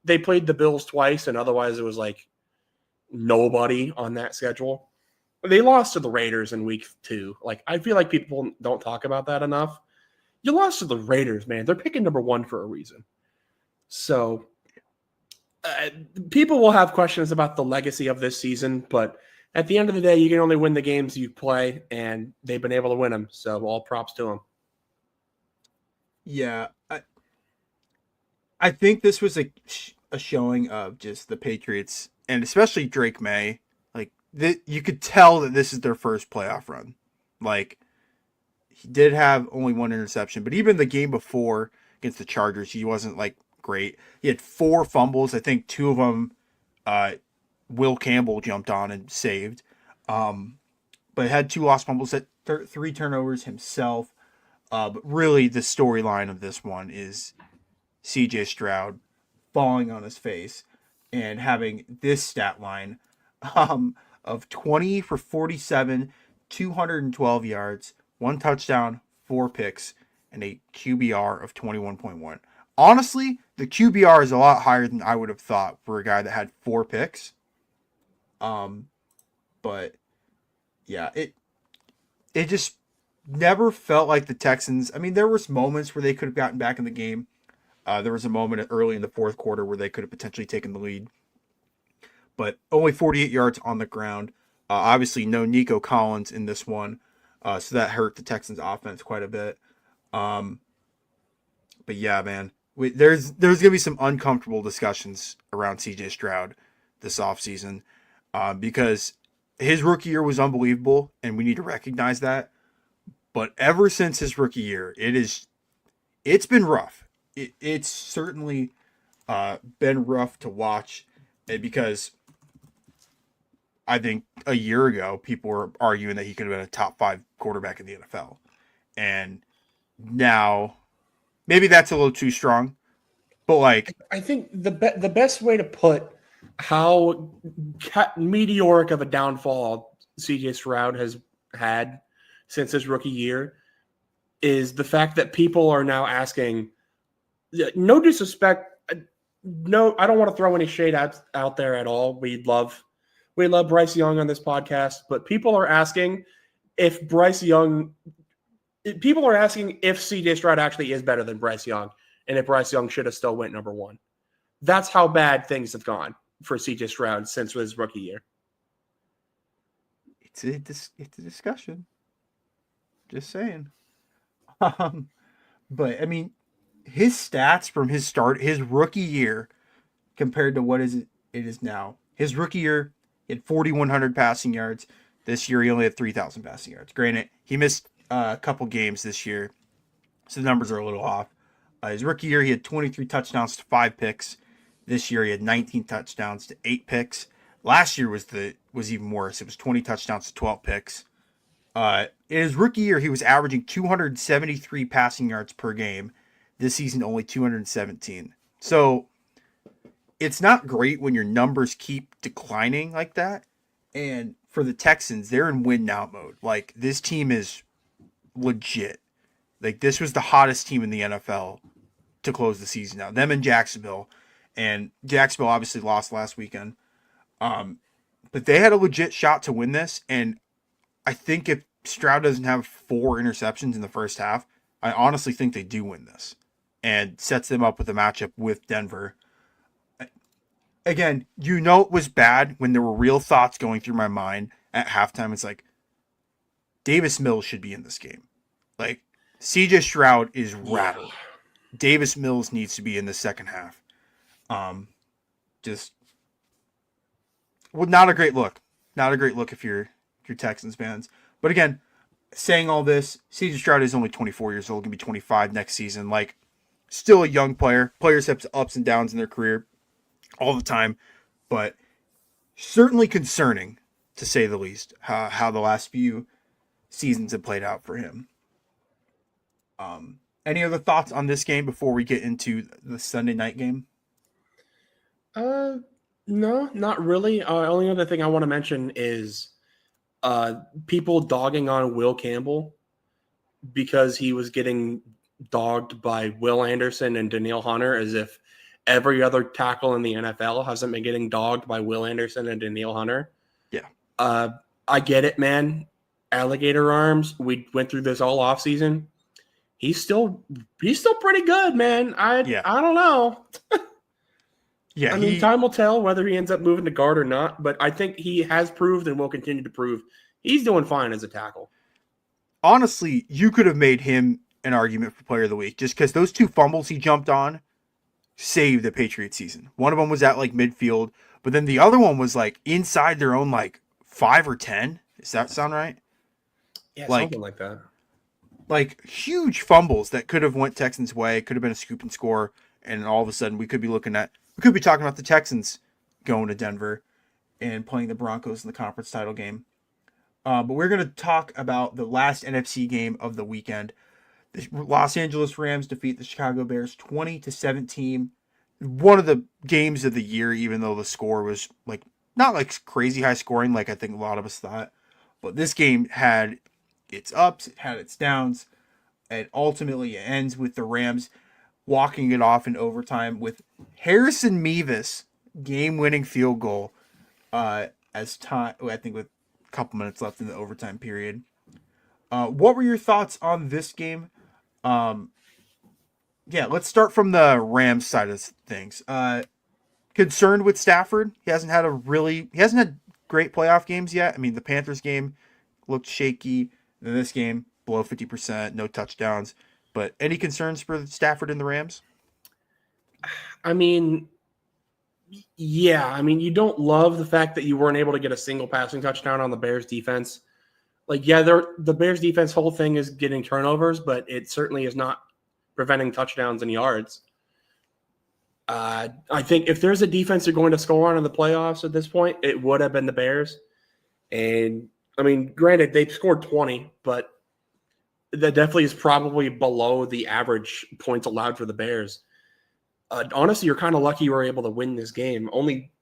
they played the Bills twice, and otherwise it was like nobody on that schedule. They lost to the Raiders in week 2. Like, I feel like people don't talk about that enough. You lost to the Raiders, man. They're picking number 1 for a reason. So people will have questions about the legacy of this season, but at the end of the day, you can only win the games you play, and they've been able to win them. So all props to them.
Yeah, I think this was a showing of just the Patriots, and especially Drake May. Like, you could tell that this is their first playoff run. Like, he did have only 1 interception, but even the game before against the Chargers, he wasn't like great. He had 4 fumbles. I think 2 of them, Will Campbell jumped on and saved. But had 2 lost fumbles, had 3 turnovers himself. But really, the storyline of this one is CJ Stroud falling on his face and having this stat line of 20 for 47, 212 yards, 1 touchdown, 4 picks, and a QBR of 21.1. Honestly, the QBR is a lot higher than I would have thought for a guy that had 4 picks. But yeah, it just never felt like the Texans. I mean, there was moments where they could have gotten back in the game. There was a moment early in the 4th quarter where they could have potentially taken the lead, but only 48 yards on the ground. Obviously, no Nico Collins in this one, so that hurt the Texans' offense quite a bit. But yeah, man, there's going to be some uncomfortable discussions around CJ Stroud this offseason, because his rookie year was unbelievable, and we need to recognize that. But ever since his rookie year, it's been rough. It's certainly been rough to watch, because I think a year ago people were arguing that he could have been a top 5 quarterback in the NFL, and now maybe that's a little too strong. But like,
I think the best way to put how meteoric of a downfall CJ Stroud has had since his rookie year is the fact that people are now asking, no disrespect, no, I don't want to throw any shade out there at all. We love Bryce Young on this podcast, but people are asking if CJ Stroud actually is better than Bryce Young, and if Bryce Young should have still went number 1. That's how bad things have gone for CJ Stroud since his rookie year.
it's a discussion. Just saying. But I mean, his stats from his rookie year compared to what it is now. His rookie year, he had 4,100 passing yards. This year, he only had 3,000 passing yards. Granted, he missed a couple games this year, so the numbers are a little off. His rookie year, he had 23 touchdowns to 5 picks. This year, he had 19 touchdowns to 8 picks. Last year was even worse. It was 20 touchdowns to 12 picks. In his rookie year, he was averaging 273 passing yards per game. This season, only 217. So it's not great when your numbers keep declining like that. And for the Texans, they're in win now mode. Like, this team is legit. Like, this was the hottest team in the NFL to close the season out. Them and Jacksonville. And Jacksonville obviously lost last weekend. But they had a legit shot to win this. And I think if Stroud doesn't have 4 interceptions in the first half, I honestly think they do win this. And sets them up with a matchup with Denver. Again, it was bad when there were real thoughts going through my mind at halftime. It's like, Davis Mills should be in this game. Like, CJ Stroud is
Yeah.
rattled. Davis Mills needs to be in the second half. Um, just well, not a great look. Not a great look if you're Texans fans. But again, saying all this, CJ Stroud is only 24 years old, gonna be 25 next season. Like, still a young player. Players have ups and downs in their career all the time, but certainly concerning to say the least. How the last few seasons have played out for him. Any other thoughts on this game before we get into the Sunday night game?
Uh, no, not really. Only other thing I want to mention is people dogging on Will Campbell because he was getting dogged by Will Anderson and Danielle Hunter, as if every other tackle in the NFL hasn't been getting dogged by Will Anderson and Danielle Hunter.
Yeah.
I get it, man. Alligator arms. We went through this all off season. He's still pretty good, man. I don't know.
Yeah,
I mean, time will tell whether he ends up moving to guard or not, but I think he has proved and will continue to prove he's doing fine as a tackle.
Honestly, you could have made him an argument for player of the week just because those two fumbles he jumped on saved the Patriots season. One of them was at like midfield, but then the other one was like inside their own like 5 or 10. Does that sound right?
Yeah,
Like,
something like that.
Like huge fumbles that could have went Texans' way, could have been a scoop and score, and all of a sudden we could be talking about the Texans going to Denver and playing the Broncos in the conference title game. But we're going to talk about the last NFC game of the weekend. The Los Angeles Rams defeat the Chicago Bears 20-17. One of the games of the year, even though the score was like not like crazy high scoring, like I think a lot of us thought. But this game had its ups, it had its downs, and ultimately it ends with the Rams walking it off in overtime with Harrison Mevis game-winning field goal as time. I think with a couple minutes left in the overtime period. What were your thoughts on this game? Yeah, let's start from the Rams side of things. Concerned with Stafford. He hasn't had great playoff games yet. I mean, the Panthers game looked shaky. In this game, below 50%, no touchdowns. But any concerns for Stafford and the Rams?
I mean, yeah. I mean, you don't love the fact that you weren't able to get a single passing touchdown on the Bears defense. Like, yeah, the Bears defense whole thing is getting turnovers, but it certainly is not preventing touchdowns and yards. I think if there's a defense you're going to score on in the playoffs at this point, it would have been the Bears. And I mean, granted, they've scored 20, but that definitely is probably below the average points allowed for the Bears. Honestly, you're kind of lucky you were able to win this game.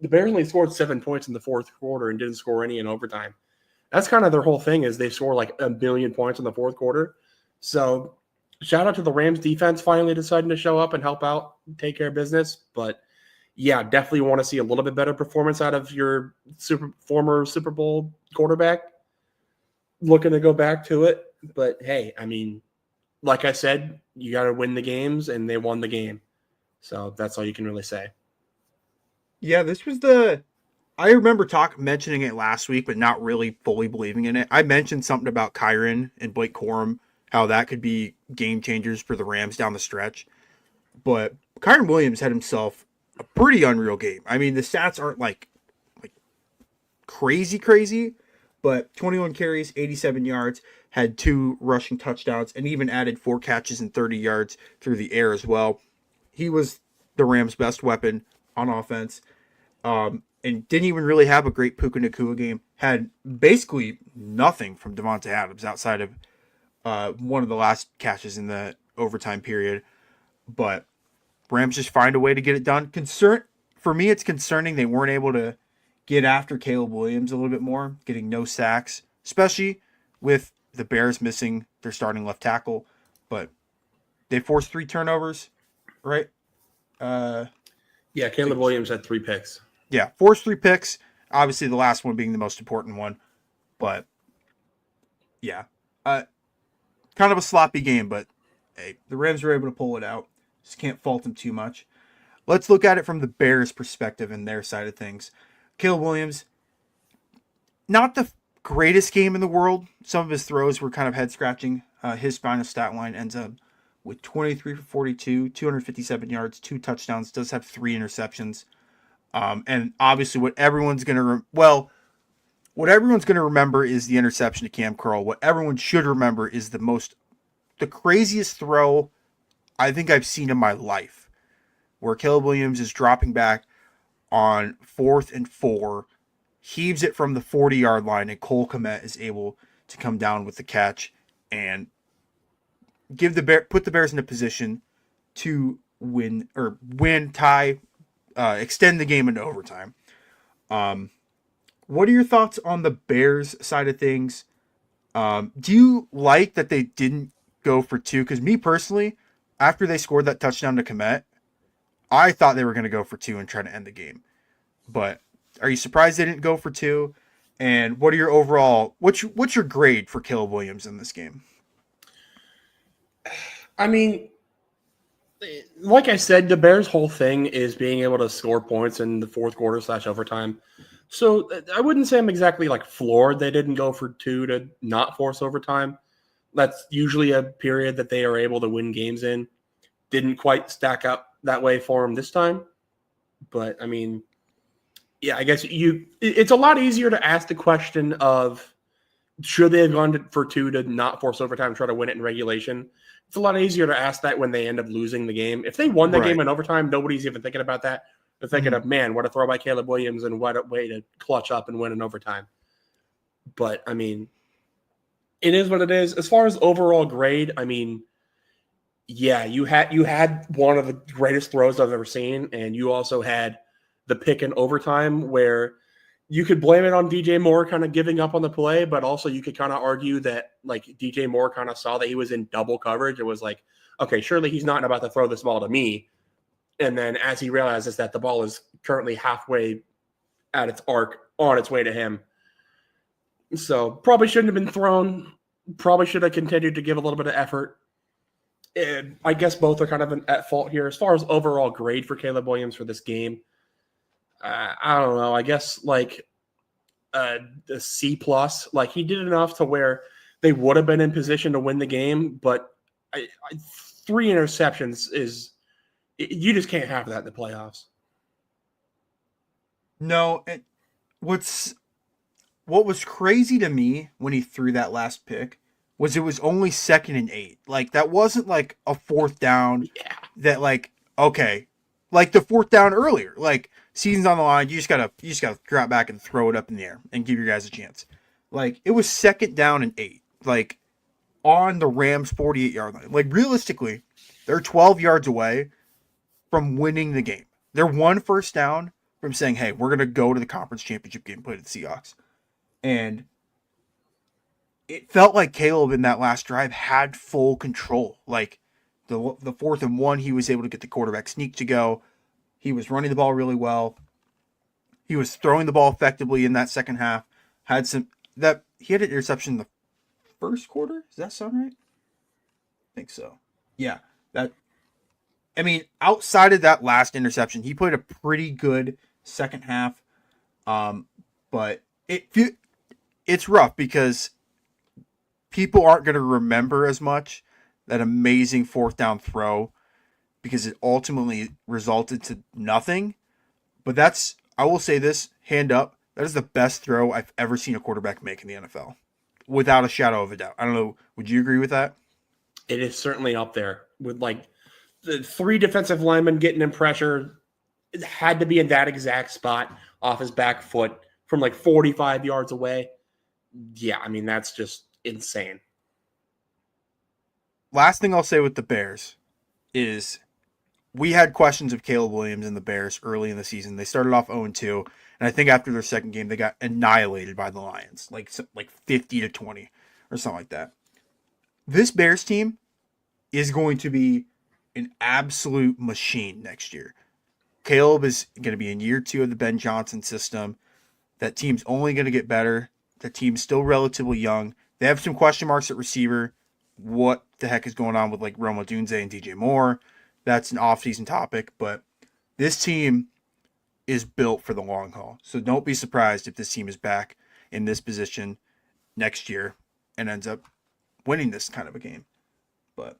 The Bears only scored 7 points in the fourth quarter and didn't score any in overtime. That's kind of their whole thing, is they score like a billion points in the fourth quarter. So shout out to the Rams defense finally deciding to show up and help out, take care of business. But yeah, definitely want to see a little bit better performance out of your former Super Bowl quarterback. Looking to go back to it. But hey, I mean, like I said, you got to win the games, and they won the game. So that's all you can really say.
Yeah, this was I remember mentioning it last week, but not really fully believing in it. I mentioned something about Kyron and Blake Corum, how that could be game changers for the Rams down the stretch. But Kyron Williams had himself a pretty unreal game. I mean, the stats aren't like crazy, but 21 carries, 87 yards, had 2 rushing touchdowns, and even added 4 catches and 30 yards through the air as well. He was the Rams' best weapon on offense, and didn't even really have a great Puka Nacua game. Had basically nothing from Devontae Adams outside of one of the last catches in the overtime period. But Rams just find a way to get it done. For me, it's concerning they weren't able to get after Caleb Williams a little bit more, getting no sacks, especially with the Bears missing their starting left tackle. But they forced 3 turnovers, right?
Yeah, Caleb Williams had 3 picks.
Yeah, forced 3 picks. Obviously, the last one being the most important one. But yeah, kind of a sloppy game. But hey, the Rams were able to pull it out. Just can't fault them too much. Let's look at it from the Bears' perspective and their side of things. Caleb Williams, not the greatest game in the world. Some of his throws were kind of head scratching. His final stat line ends up with 23 for 42, 257 yards, 2 touchdowns. Does have 3 interceptions. And obviously, what everyone's gonna remember is the interception to Cam Curl. What everyone should remember is the craziest throw I think I've seen in my life, where Caleb Williams is dropping back on 4th and 4, heaves it from the 40-yard line, and Cole Kmet is able to come down with the catch and put the Bears in a position to tie, extend the game into overtime. What are your thoughts on the Bears side of things? Do you like that they didn't go for 2? Because me personally, after they scored that touchdown to Kmet, I thought they were going to go for 2 and try to end the game. But are you surprised they didn't go for 2? And what are your overall what's your grade for Caleb Williams in this game?
I mean, like I said, the Bears' whole thing is being able to score points in the fourth quarter / overtime. So I wouldn't say I'm exactly like floored they didn't go for 2 to not force overtime. That's usually a period that they are able to win games in. Didn't quite stack up that way for them this time. But, I mean, yeah, I guess it's a lot easier to ask the question of should they have gone for 2 to not force overtime and try to win it in regulation. It's a lot easier to ask that when they end up losing the game. If they won the game in overtime, nobody's even thinking about that. They're thinking of, man, what a throw by Caleb Williams and what a way to clutch up and win in overtime. But, I mean, it is what it is. As far as overall grade, I mean, yeah, you had one of the greatest throws I've ever seen, and you also had the pick in overtime where you could blame it on DJ Moore kind of giving up on the play, but also you could kind of argue that like DJ Moore kind of saw that he was in double coverage. It was like, okay, surely he's not about to throw this ball to me. And then as he realizes that the ball is currently halfway at its arc on its way to him. So probably shouldn't have been thrown. Probably should have continued to give a little bit of effort. And I guess both are kind of at fault here. As far as overall grade for Caleb Williams for this game, I don't know. I guess like a C+. Like he did enough to where they would have been in position to win the game, but 3 interceptions is you just can't have that in the playoffs.
No, what was crazy to me when he threw that last pick was it was only 2nd and 8. Like that wasn't like a 4th down that like, okay, like the 4th down earlier, like season's on the line. You just gotta drop back and throw it up in the air and give your guys a chance. Like it was 2nd down and 8, like on the Rams 48-yard line. Like realistically, they're 12 yards away from winning the game. They're 1 first down from saying, hey, we're gonna go to the conference championship game and play the Seahawks. And it felt like Caleb in that last drive had full control. Like the 4th and 1, he was able to get the quarterback sneak to go. He was running the ball really well. He was throwing the ball effectively in that second half. He had an interception in the first quarter. Does that sound right? I think so. Yeah. Outside of that last interception, he played a pretty good second half. But it's rough because people aren't going to remember as much that amazing 4th down throw because it ultimately resulted to nothing. But I will say this, hand up, that is the best throw I've ever seen a quarterback make in the NFL. Without a shadow of a doubt. I don't know, would you agree with that?
It is certainly up there with like the 3 defensive linemen getting in pressure. It had to be in that exact spot off his back foot from like 45 yards away. Yeah, I mean, that's just insane.
Last thing I'll say with the Bears is we had questions of Caleb Williams and the Bears early in the season. They started off 0-2, and I think after their second game, they got annihilated by the Lions, like 50-20 or something like that. This Bears team is going to be an absolute machine next year. Caleb is going to be in year 2 of the Ben Johnson system. That team's only going to get better. The team's still relatively young. They have some question marks at receiver. What the heck is going on with like Rome Odunze and DJ Moore? That's an off-season topic, but this team is built for the long haul. So don't be surprised if this team is back in this position next year and ends up winning this kind of a game. But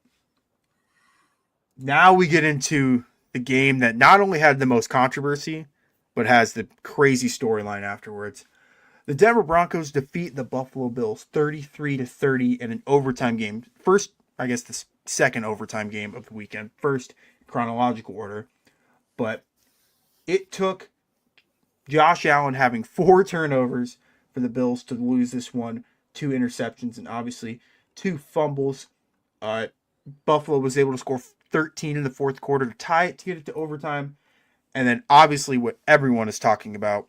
now we get into the game that not only had the most controversy, but has the crazy storyline afterwards. The Denver Broncos defeat the Buffalo Bills 33-30 in an overtime game. First, I guess the second overtime game of the weekend. First, chronological order. But it took Josh Allen having 4 turnovers for the Bills to lose this one, 2 interceptions, and obviously 2 fumbles. Buffalo was able to score 13 in the fourth quarter to tie it, to get it to overtime. And then obviously what everyone is talking about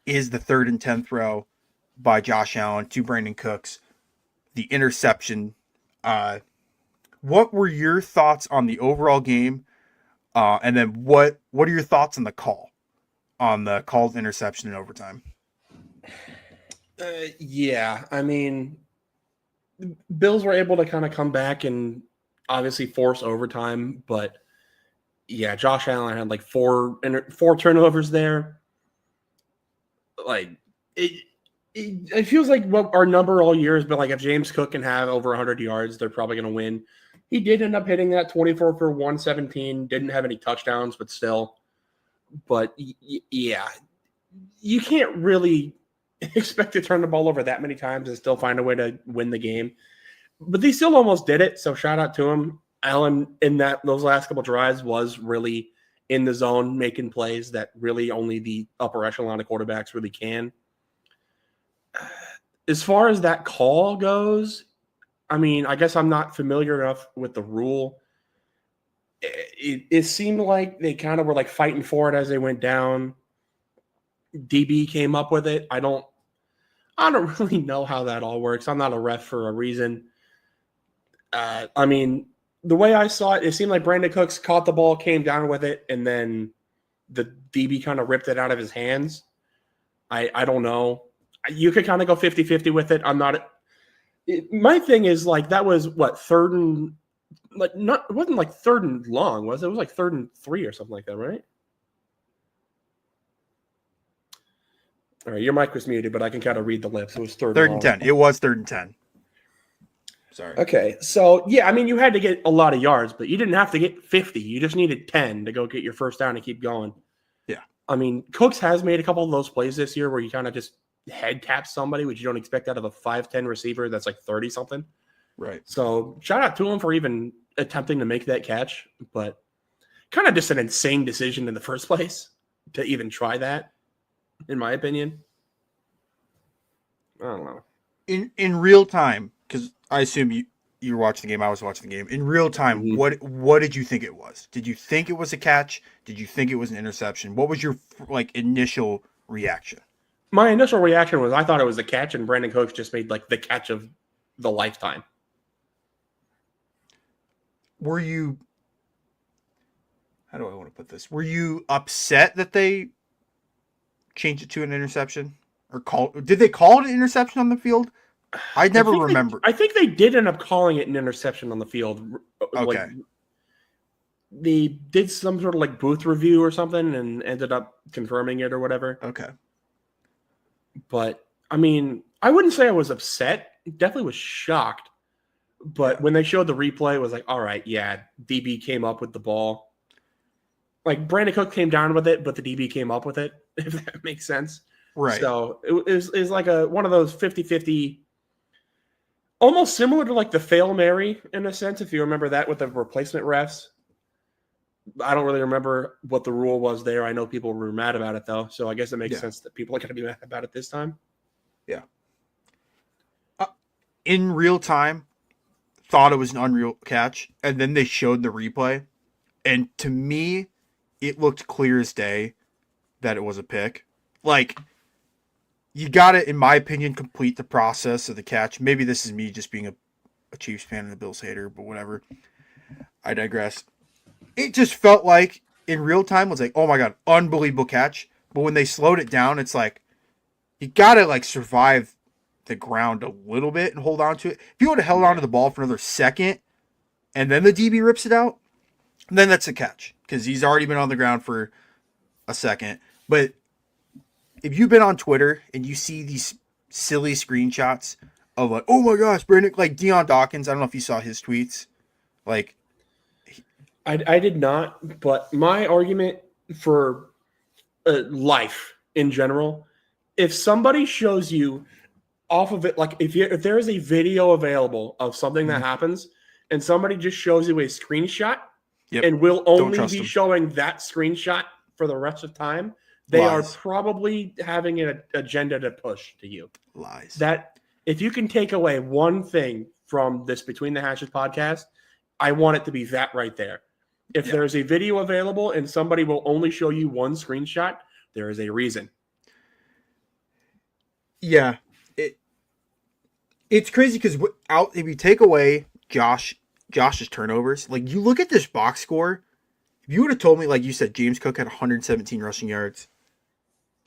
is the 3rd and 10 throw by Josh Allen to Brandon Cooks, the interception. What were your thoughts on the overall game? And then what are your thoughts on the called interception in overtime?
Yeah, I mean, Bills were able to kind of come back and obviously force overtime, but yeah, Josh Allen had like four turnovers there. Like it feels like what our number all year has been like, if James Cook can have over 100 yards, they're probably going to win. He did end up hitting that 24 for 117. Didn't have any touchdowns, but still. But yeah, you can't really expect to turn the ball over that many times and still find a way to win the game. But they still almost did it, so shout out to him. Allen in those last couple drives was really in the zone, making plays that really only the upper echelon of quarterbacks really can. As far as that call goes, I mean, I guess I'm not familiar enough with the rule. It seemed like they kind of were like fighting for it as they went down. DB came up with it. I don't really know how that all works. I'm not a ref for a reason. I mean, the way I saw it, it seemed like Brandon Cooks caught the ball, came down with it, and then the DB kind of ripped it out of his hands. I don't know. You could kind of go 50-50 with it. My thing is like, that was what, third and like, not, it wasn't like third and long, was it? It was like 3rd and 3 or something like that, right? All right, your mic was muted, but I can kind of read the lips. It was third
and 10. It was 3rd and 10. Sorry.
Okay, so yeah, I mean, you had to get a lot of yards, but you didn't have to get 50. You just needed 10 to go get your first down and keep going.
Yeah.
I mean, Cooks has made a couple of those plays this year where you kind of just head tap somebody, which you don't expect out of a 5'10" receiver that's like 30-something.
Right.
So shout out to him for even attempting to make that catch, but kind of just an insane decision in the first place to even try that, in my opinion. I don't know.
In real time, because I assume you were watching the game, I was watching the game. In real time, what did you think it was? Did you think it was a catch? Did you think it was an interception? What was your initial reaction?
My initial reaction was I thought it was a catch, and Brandon Cooks just made like the catch of the lifetime.
Were you, how do I want to put this? Were you upset that they changed it to an interception? Did they call it an interception on the field? I never remember.
I think they did end up calling it an interception on the field.
Okay.
Like, they did some sort of like booth review or something and ended up confirming it or whatever.
Okay.
But I mean, I wouldn't say I was upset. Definitely was shocked. But when they showed the replay, it was like, all right, yeah, DB came up with the ball. Like, Brandon Cook came down with it, but the DB came up with it, if that makes sense.
Right.
So it was like one of those 50-50, almost similar to like the Fail Mary in a sense, if you remember that with the replacement refs. I don't really remember what the rule was there. I know people were mad about it, though. So I guess it makes sense that people are going to be mad about it this time.
Yeah. In real time, thought it was an unreal catch, and then they showed the replay, and to me, it looked clear as day that it was a pick. Like, you got to, in my opinion, complete the process of the catch. Maybe this is me just being a Chiefs fan and a Bills hater, but whatever. I digress. It just felt like, in real time, was like, oh my God, unbelievable catch. But when they slowed it down, it's like, you got to, like, survive the ground a little bit and hold on to it. If you would have held on to the ball for another second and then the DB rips it out, then that's a catch because he's already been on the ground for a second. But if you've been on Twitter and you see these silly screenshots of like, oh my gosh, Brandon, like Deion Dawkins. I don't know if you saw his tweets. Like,
I did not, but my argument for life in general, if somebody shows you off of it, like if there is a video available of something that happens and somebody just shows you a screenshot
yep,
and will
don't
only
trust
be
them.
showing that screenshot for the rest of time, they are
Lies.
probably having an agenda to push to you.
Lies.
That if you can take away one thing from this Between the Hashes podcast, I want it to be that right there. If there's a video available and somebody will only show you one screenshot, there is a reason.
Yeah, it's crazy because if you take away Josh's turnovers, like you look at this box score, if you would have told me, like you said, James Cook had 117 rushing yards,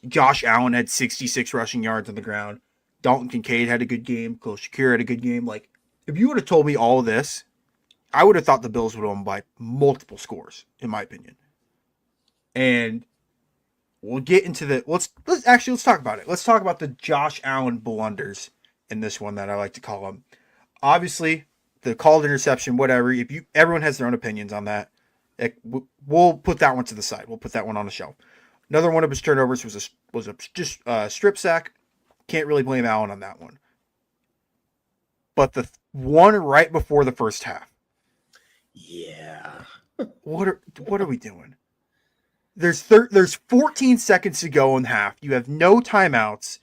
Josh Allen had 66 rushing yards on the ground, Dalton Kincaid had a good game, Khalil Shakir had a good game. Like, if you would have told me all of this, I would have thought the Bills would have won by multiple scores, in my opinion. And we'll get into the let's talk about it. Let's talk about the Josh Allen blunders in this one that I like to call them. Obviously, the called interception, whatever. Everyone has their own opinions on that. We'll put that one to the side. We'll put that one on the shelf. Another one of his turnovers was just a strip sack. Can't really blame Allen on that one. But the one right before the first half.
Yeah.
What are we doing? There's 14 seconds to go in half. You have no timeouts.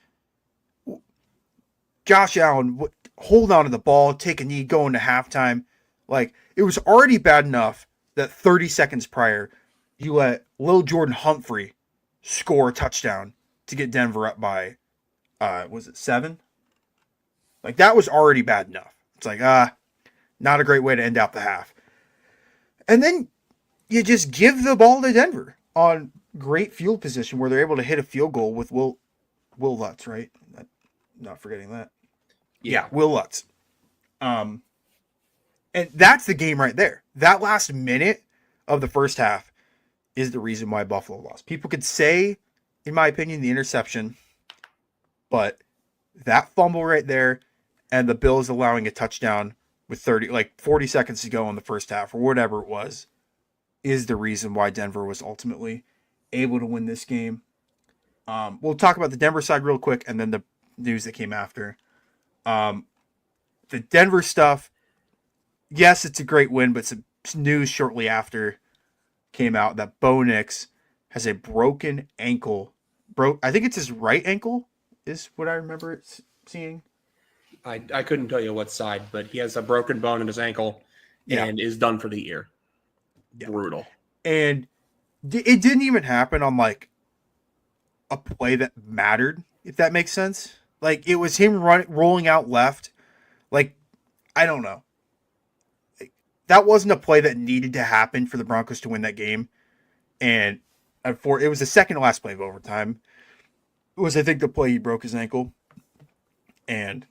Josh Allen, hold on to the ball, take a knee, go into halftime. Like, it was already bad enough that 30 seconds prior, you let Lil Jordan Humphrey score a touchdown to get Denver up by, was it 7? Like, that was already bad enough. It's like, not a great way to end out the half. And then you just give the ball to Denver on great field position where they're able to hit a field goal with Will Lutz, right? Not forgetting that. Yeah, Will Lutz. And that's the game right there. That last minute of the first half is the reason why Buffalo lost. People could say, in my opinion, the interception, but that fumble right there and the Bills allowing a touchdown with 40 seconds to go in the first half or whatever it was is the reason why Denver was ultimately able to win this game. We'll talk about the Denver side real quick and then the news that came after. The Denver stuff, yes, it's a great win, but some news shortly after came out that Bo Nix has a broken ankle. I think it's his right ankle is what I remember seeing.
I couldn't tell you what side, but he has a broken bone in his ankle and is done for the year. Yeah. Brutal.
And it didn't even happen on like a play that mattered, if that makes sense. Like, it was him rolling out left. Like, I don't know. That wasn't a play that needed to happen for the Broncos to win that game. And it was the second to last play of overtime. It was, I think, the play he broke his ankle. And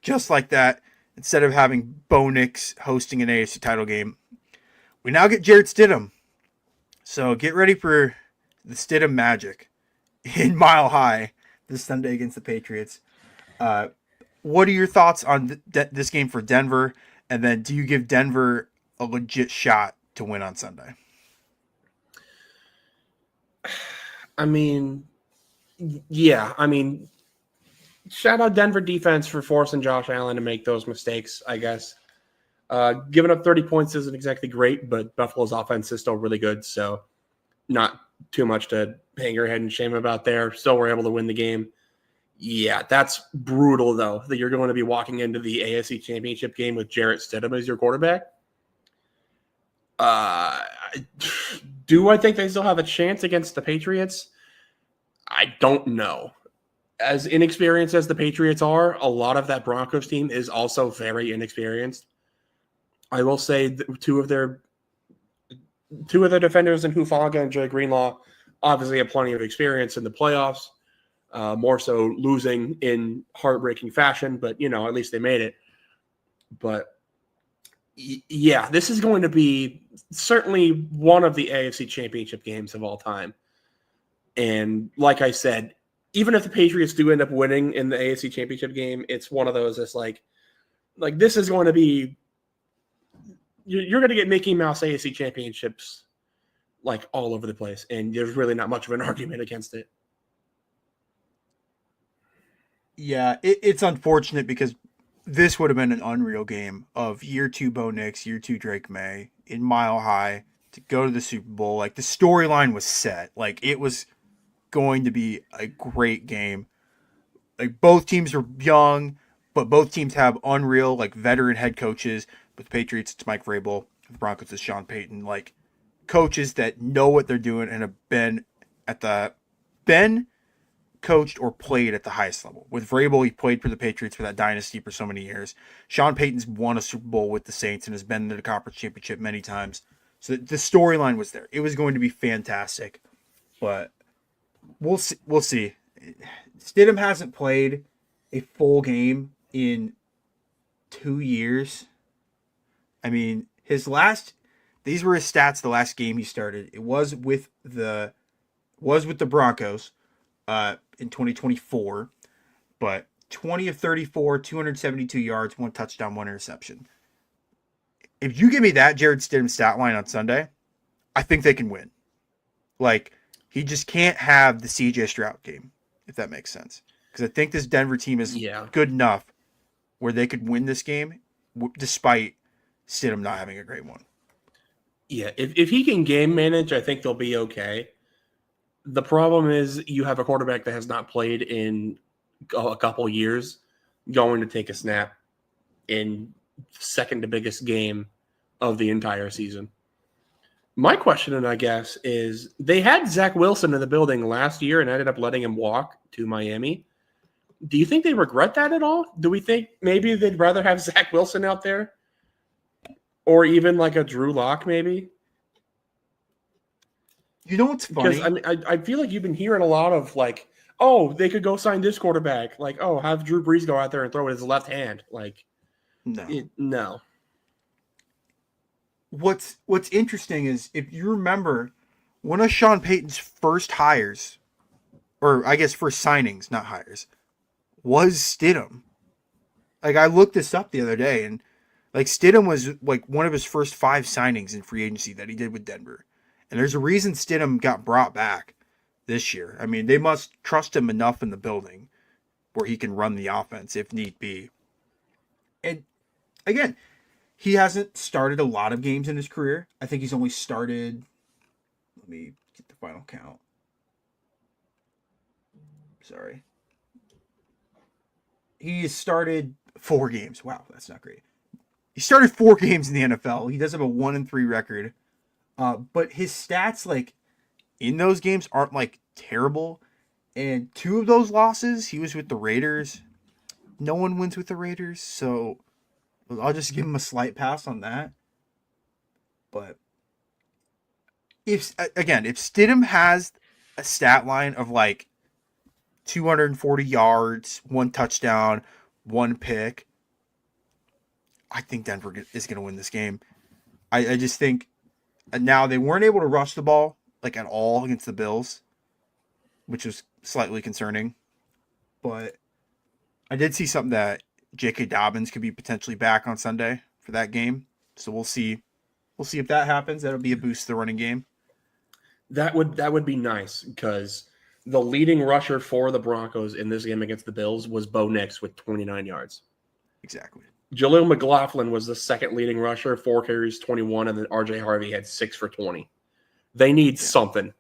just like that, instead of having Bo Nix hosting an AFC title game, we now get Jarrett Stidham. So get ready for the Stidham magic in Mile High this Sunday against the Patriots. What are your thoughts on this game for Denver? And then do you give Denver a legit shot to win on Sunday?
I mean, yeah. I mean, shout out Denver defense for forcing Josh Allen to make those mistakes, I guess. Giving up 30 points isn't exactly great, but Buffalo's offense is still really good, so not too much to hang your head in shame about there. Still were able to win the game. Yeah, that's brutal, though, that you're going to be walking into the AFC Championship game with Jarrett Stidham as your quarterback. Do I think they still have a chance against the Patriots? I don't know. As inexperienced as the Patriots are, a lot of that Broncos team is also very inexperienced. I will say two of their defenders in Hufanga and Joey Greenlaw obviously have plenty of experience in the playoffs, more so losing in heartbreaking fashion, but, at least they made it. But, yeah, this is going to be certainly one of the AFC Championship games of all time. And like I said, even if the Patriots do end up winning in the AFC Championship game, it's one of those that's like this is going to be you're going to get Mickey Mouse AFC Championships like all over the place, and there's really not much of an argument against it.
Yeah, it's unfortunate because this would have been an unreal game of year 2 Bo Nix, year 2 Drake May in Mile High to go to the Super Bowl. Like the storyline was set. Like it was going to be a great game. Like both teams are young, but both teams have unreal like veteran head coaches. With the Patriots, it's Mike Vrabel. With the Broncos, it's Sean Payton. Like coaches that know what they're doing and have been coached or played at the highest level. With Vrabel, he played for the Patriots for that dynasty for so many years. Sean Payton's won a Super Bowl with the Saints and has been to the conference championship many times. So the storyline was there. It was going to be fantastic, but we'll see. We'll see. Stidham hasn't played a full game in 2 years. I mean, these were his stats the last game he started. It was with the Broncos in 2024, but 20 of 34, 272 yards, 1 touchdown, 1 interception. If you give me that Jared Stidham stat line on Sunday, I think they can win. Like, he just can't have the CJ Stroud game, if that makes sense. Because I think this Denver team is good enough where they could win this game despite Stidham not having a great one.
Yeah, if he can game manage, I think they'll be okay. The problem is you have a quarterback that has not played in a couple years going to take a snap in second to biggest game of the entire season. My question, I guess, is they had Zach Wilson in the building last year and ended up letting him walk to Miami. Do you think they regret that at all? Do we think maybe they'd rather have Zach Wilson out there? Or even like a Drew Lock, maybe?
You know what's funny?
Because I feel like you've been hearing a lot of like, oh, they could go sign this quarterback. Like, oh, have Drew Brees go out there and throw it his left hand. Like, no.
What's interesting is if you remember one of Sean Payton's first hires, or I guess first signings, not hires, was Stidham. Like I looked this up the other day, and like Stidham was like one of his first 5 signings in free agency that he did with Denver. And there's a reason Stidham got brought back this year. I mean, they must trust him enough in the building where he can run the offense if need be. And again, he hasn't started a lot of games in his career. I think he's only started, let me get the final count. Sorry. He started 4 games. Wow, that's not great. He started 4 games in the NFL. He does have a 1-3 record. But his stats, like, in those games aren't, like, terrible. And 2 of those losses, he was with the Raiders. No one wins with the Raiders, so I'll just give him a slight pass on that. But if Stidham has a stat line of, like, 240 yards, 1 touchdown, 1 pick, I think Denver is going to win this game. I just think now they weren't able to rush the ball like at all against the Bills, which was slightly concerning. But I did see something that J.K. Dobbins could be potentially back on Sunday for that game. So we'll see. We'll see if that happens. That'll be a boost to the running game.
That would be nice because the leading rusher for the Broncos in this game against the Bills was Bo Nix with 29 yards.
Exactly.
Jaleel McLaughlin was the second leading rusher, 4 carries, 21, and then RJ Harvey had 6 for 20. They need something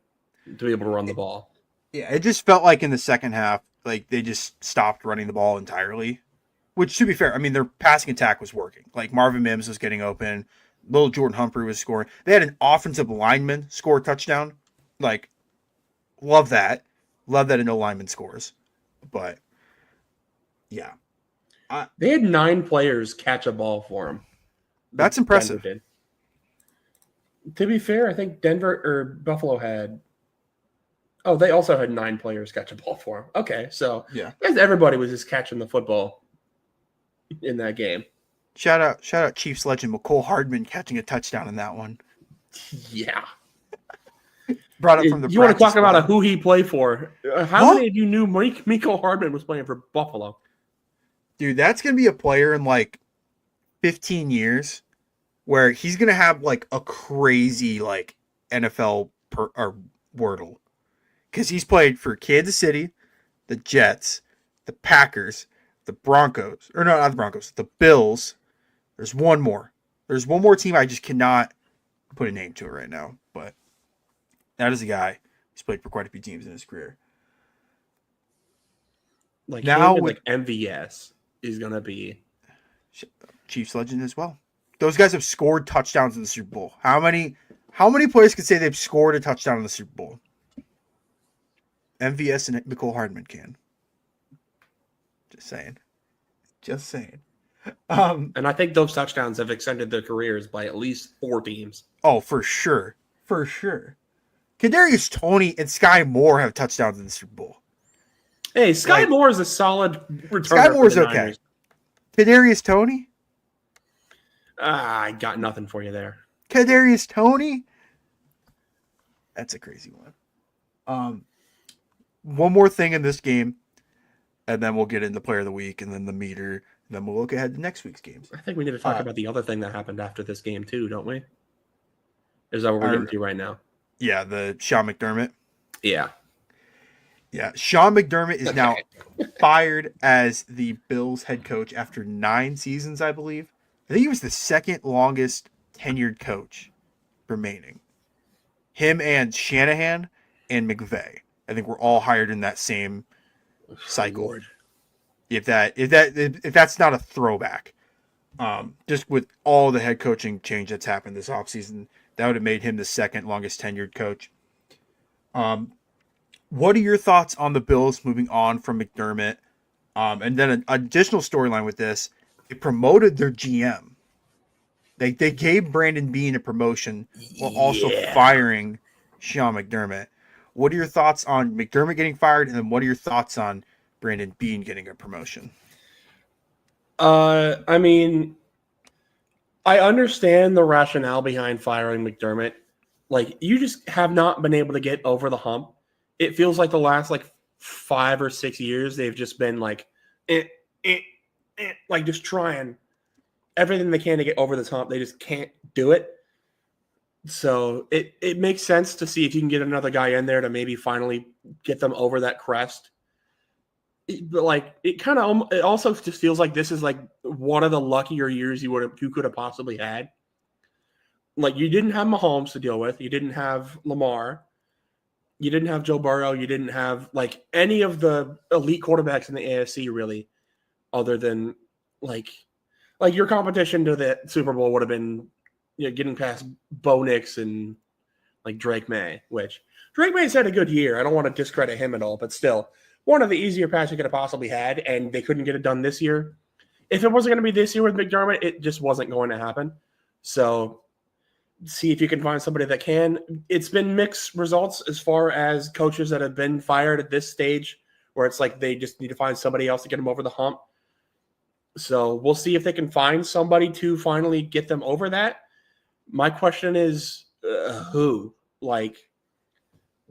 to be able to run the ball.
Yeah, it just felt like in the second half, like they just stopped running the ball entirely. Which, to be fair, I mean, their passing attack was working. Like Marvin Mims was getting open. Little Jordan Humphrey was scoring. They had an offensive lineman score a touchdown. Like, love that. Love that an O lineman scores. But, yeah.
They had 9 players catch a ball for him.
That's impressive.
To be fair, I think Denver or Buffalo had. Oh, they also had 9 players catch a ball for him. Okay, so
yeah,
everybody was just catching the football in that game.
Shout out Chiefs legend McCole Hardman catching a touchdown in that one.
Yeah.
Brought up from the
You want to
practice
talk about
squad.
who he played for? How
Huh?
many of you knew Miko Hardman was playing for Buffalo?
Dude, that's going to be a player in like 15 years where he's going to have like a crazy like NFL or Wordle. Because he's played for Kansas City, the Jets, the Packers, the Broncos. Or no, not the Broncos. The Bills. There's one more. There's one more team I just cannot put a name to it right now. But that is a guy who's played for quite a few teams in his career.
Like
Now
him and
with
like MVS is gonna be.
Chiefs legend as well. Those guys have scored touchdowns in the Super Bowl. How many players could say they've scored a touchdown in the Super Bowl? MVS and Nicole Hardman can. Just saying. Just saying.
And I think those touchdowns have extended their careers by at least 4 teams.
Oh, for sure. For sure. Kadarius Toney and Sky Moore have touchdowns in the Super Bowl.
Hey, Sky Moore is a solid returner.
Sky Moore's
for the
okay.
Niners.
Kadarius Toney?
I got nothing for you there.
Kadarius Toney? That's a crazy one. One more thing in this game, and then we'll get into player of the week, and then the meter, and then we'll look ahead to next week's games.
I think we need to talk about the other thing that happened after this game too, don't we? Is that what we're getting to right now?
Yeah, the Sean McDermott.
Yeah.
Yeah, Sean McDermott is now fired as the Bills head coach after 9 seasons, I believe. I think he was the second longest tenured coach remaining. Him and Shanahan and McVay, I think, were all hired in that same cycle.
Lord.
If that's not a throwback, just with all the head coaching change that's happened this offseason, that would have made him the second longest tenured coach. What are your thoughts on the Bills moving on from McDermott? And then an additional storyline with this, they promoted their GM. They gave Brandon Beane a promotion while also firing Sean McDermott. What are your thoughts on McDermott getting fired? And then what are your thoughts on Brandon Beane getting a promotion?
I mean, I understand the rationale behind firing McDermott. Like, you just have not been able to get over the hump. It feels like the last 5 or 6 years they've just been like just trying everything they can to get over this hump. They just can't do it. So it makes sense to see if you can get another guy in there to maybe finally get them over that crest. But it also just feels like this is like one of the luckier years you could have possibly had. Like, you didn't have Mahomes to deal with, you didn't have Lamar. You didn't have Joe Burrow. You didn't have any of the elite quarterbacks in the AFC really, other than your competition to the Super Bowl would have been getting past Bo Nix and Drake May, which Drake May's had a good year. I don't want to discredit him at all, but still one of the easier paths you could have possibly had, and they couldn't get it done this year. If it wasn't going to be this year with McDermott, it just wasn't going to happen. So see if you can find somebody that can. It's been mixed results as far as coaches that have been fired at this stage, where it's like they just need to find somebody else to get them over the hump. So we'll see if they can find somebody to finally get them over that. My question is, who? The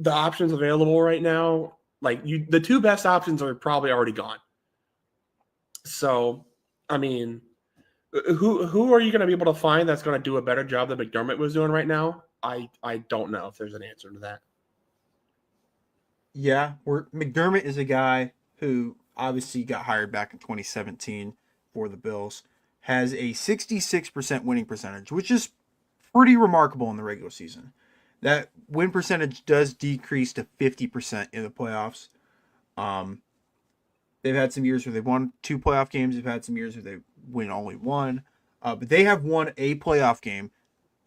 options available right now, the 2 best options are probably already gone. So, I mean, who are you going to be able to find that's going to do a better job than McDermott was doing right now? I don't know if there's an answer to that.
Yeah, McDermott is a guy who obviously got hired back in 2017 for the Bills, has a 66% winning percentage, which is pretty remarkable in the regular season. That win percentage does decrease to 50% in the playoffs. They've had some years where they've won 2 playoff games. They've had some years where they win only 1. But they have won a playoff game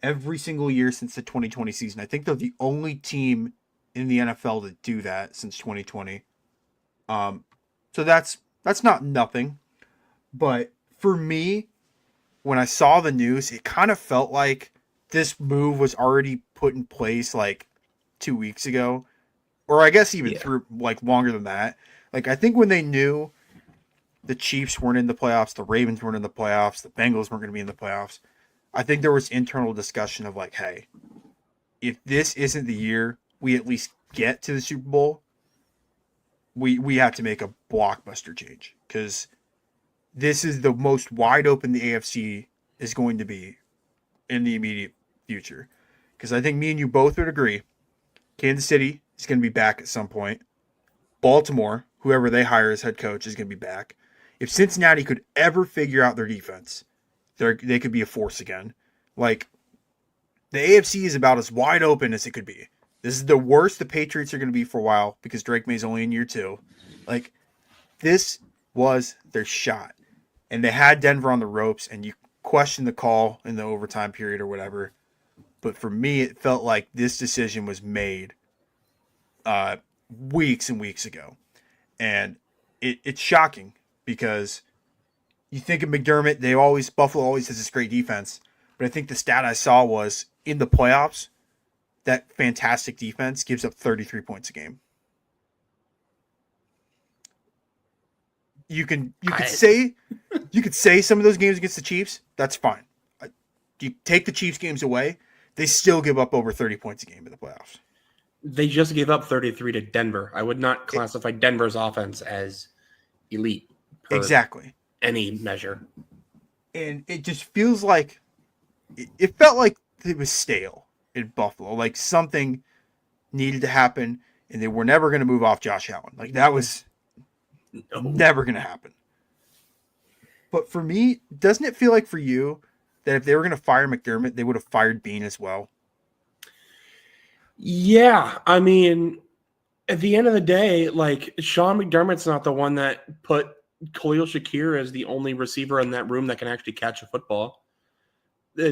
every single year since the 2020 season. I think they're the only team in the NFL to do that since 2020. So that's not nothing. But for me, when I saw the news, it kind of felt like this move was already put in place 2 weeks ago. Or I guess even through longer than that. I think when they knew the Chiefs weren't in the playoffs, the Ravens weren't in the playoffs, the Bengals weren't going to be in the playoffs, I think there was internal discussion of hey, if this isn't the year we at least get to the Super Bowl, we have to make a blockbuster change, because this is the most wide open the AFC is going to be in the immediate future. Because I think me and you both would agree, Kansas City is going to be back at some point. Baltimore, whoever they hire as head coach, is going to be back. If Cincinnati could ever figure out their defense, they could be a force again. Like, the AFC is about as wide open as it could be. This is the worst the Patriots are going to be for a while, because Drake May's only in year 2. Like, this was their shot. And they had Denver on the ropes, and you question the call in the overtime period or whatever. But for me, it felt like this decision was made weeks and weeks ago. And it's shocking, because you think of McDermott, Buffalo always has this great defense. But I think the stat I saw was, in the playoffs, that fantastic defense gives up 33 points a game. You could say some of those games against the Chiefs, that's fine. You take the Chiefs games away, they still give up over 30 points a game in the playoffs.
They just gave up 33 to Denver. I would not classify Denver's offense as elite.
Exactly.
Any measure.
And it just feels like it felt like it was stale in Buffalo. Like, something needed to happen, and they were never going to move off Josh Allen. Like, that was never going to happen. But for me, doesn't it feel like for you that if they were going to fire McDermott, they would have fired Bean as well?
Yeah, I mean, at the end of the day, like, Sean McDermott's not the one that put Khalil Shakir as the only receiver in that room that can actually catch a football.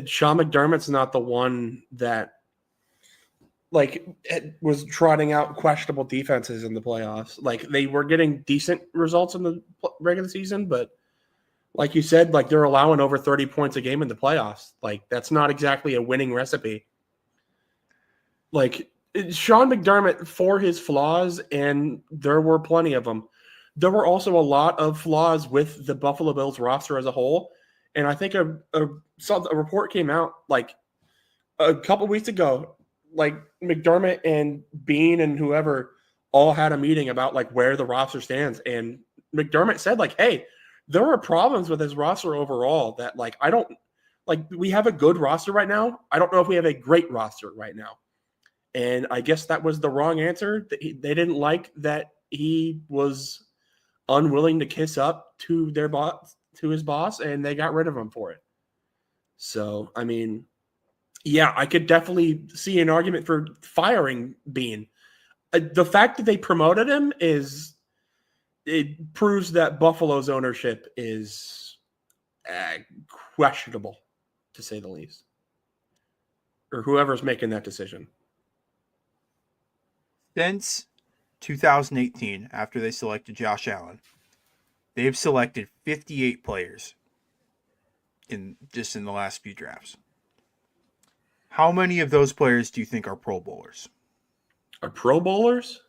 Sean McDermott's not the one that, like, was trotting out questionable defenses in the playoffs. Like, they were getting decent results in the regular season, but like you said, like, they're allowing over 30 points a game in the playoffs. Like, that's not exactly a winning recipe. Like, Sean McDermott, for his flaws, and there were plenty of them, there were also a lot of flaws with the Buffalo Bills roster as a whole. And I think a report came out like a couple weeks ago, like McDermott and Bean and whoever all had a meeting about like where the roster stands. And McDermott said, like, hey, there are problems with his roster overall that, like, I don't like, we have a good roster right now. I don't know if we have a great roster right now. And I guess that was the wrong answer. They didn't like that he was unwilling to kiss up to their boss, to his boss, and they got rid of him for it. So, I mean, yeah, I could definitely see an argument for firing Bean. The fact that they promoted him it proves that Buffalo's ownership is questionable, to say the least, or whoever's making that decision.
Since 2018, after they selected Josh Allen, they've selected 58 players in the last few drafts. How many of those players do you think are Pro Bowlers?
Are Pro Bowlers?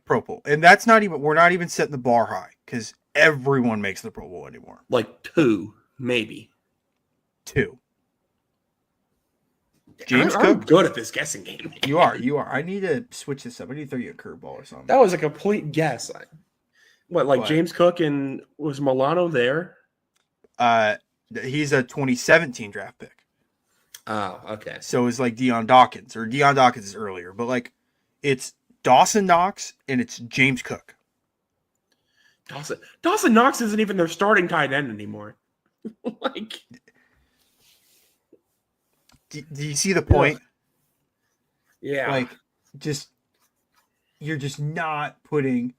Pro Bowl. And that's not even, we're not even setting the bar high, because everyone makes the Pro Bowl anymore.
Like 2, maybe.
2. James Cook?
I'm good at this guessing game.
You are. I need to switch this up. I need to throw you a curveball or something.
That was a complete guess. James Cook, and was Milano there?
He's a 2017 draft pick.
Oh, okay.
So it's like Deion Dawkins is earlier, but like it's Dawson Knox and it's James Cook.
Dawson Knox isn't even their starting tight end anymore. Like,
do you see the point?
Yeah.
Like, you're just not putting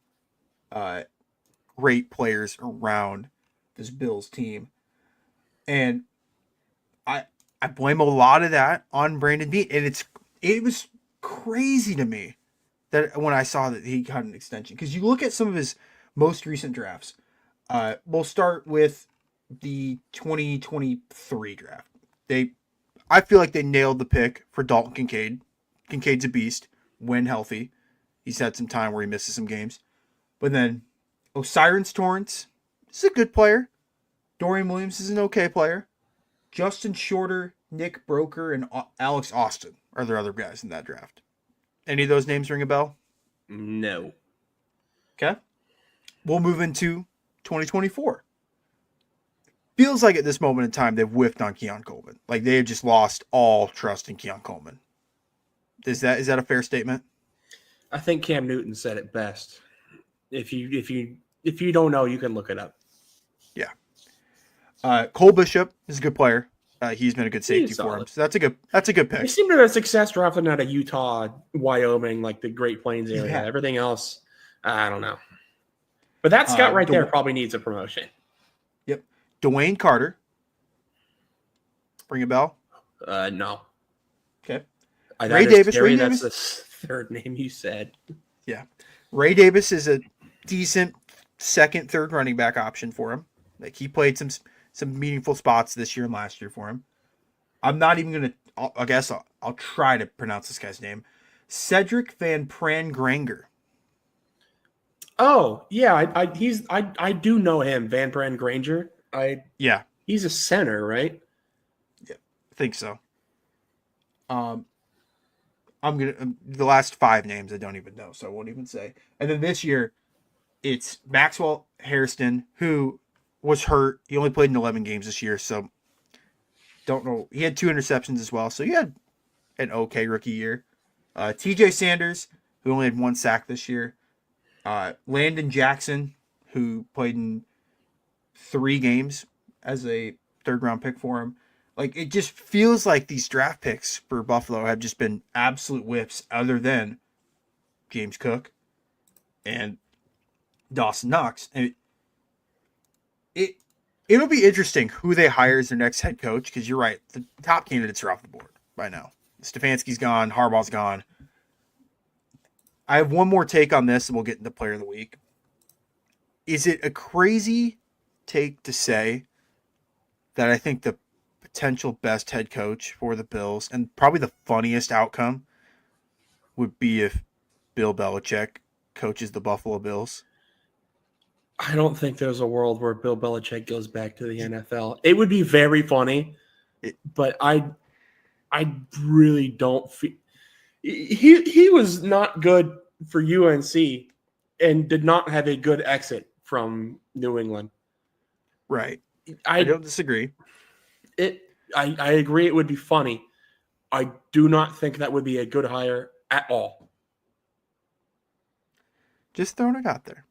great players around this Bills team. And I blame a lot of that on Brandon Beane. And it was crazy to me that when I saw that he got an extension. Because you look at some of his most recent drafts. We'll start with the 2023 draft. I feel like they nailed the pick for Dalton Kincaid. Kincaid's a beast when healthy. He's had some time where he misses some games. But then O'Cyrus Torrance is a good player. Dorian Williams is an okay player. Justin Shorter, Nick Broker, and Alex Austin are their other guys in that draft. Any of those names ring a bell?
No.
Okay. We'll move into 2024. Feels like at this moment in time they've whiffed on Keon Coleman. Like they have just lost all trust in Keon Coleman. Is that a fair statement?
I think Cam Newton said it best. If you don't know, you can look it up.
Yeah. Cole Bishop is a good player. He's been a good safety for him. So that's a good pick.
They seem to have success drafting out of Utah, Wyoming, like the Great Plains area.
Yeah.
Everything else, I don't know. But that scout right there probably needs a promotion.
Yep. Dwayne Carter. Ring a bell?
No.
Okay.
Ray Davis. That's the third name you said.
Yeah. Ray Davis is a decent second, third running back option for him. Like he played some meaningful spots this year and last year for him. I'm not even going to, I guess I'll try to pronounce this guy's name. Cedric Van Pran-Granger.
Oh, yeah. I do know him, Van Pran-Granger.
Yeah.
He's a center, right?
Yeah, I think so. The last 5 names I don't even know, so I won't even say. And then this year, it's Maxwell Hairston, who was hurt. He only played in 11 games this year, so don't know. He had 2 interceptions as well, so he had an okay rookie year. TJ Sanders, who only had 1 sack this year. Landon Jackson, who played in 3 games as a third-round pick for him. Like, it just feels like these draft picks for Buffalo have just been absolute whips, other than James Cook and Dawson Knox. And it'll be interesting who they hire as their next head coach, because you're right, the top candidates are off the board by now. Stefanski's gone, Harbaugh's gone. I have one more take on this, and we'll get into Player of the Week. Is it a crazy take to say that I think the potential best head coach for the Bills, and probably the funniest outcome, would be if Bill Belichick coaches the Buffalo Bills?
I don't think there's a world where Bill Belichick goes back to the NFL. It would be very funny, but I really don't feel he was not good for UNC and did not have a good exit from New England.
Right. I don't disagree.
I agree it would be funny. I do not think that would be a good hire at all.
Just throwing it out there.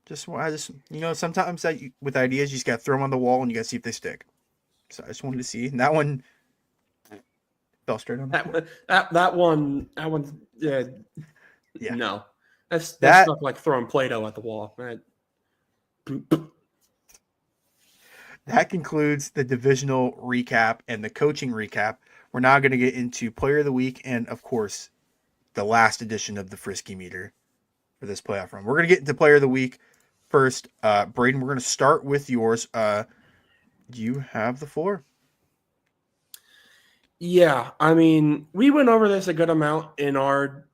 Sometimes with ideas, you just got to throw them on the wall and you got to see if they stick. So I just wanted to see. And that one fell straight on
that one. Yeah. No. That's stuff like throwing Play-Doh at the wall.
That concludes the divisional recap and the coaching recap. We're now going to get into Player of the Week and, of course, the last edition of the Frisky Meter for this playoff run. We're going to get into Player of the Week first. Braden, we're going to start with yours. You have the floor.
Yeah, I mean, we went over this a good amount in our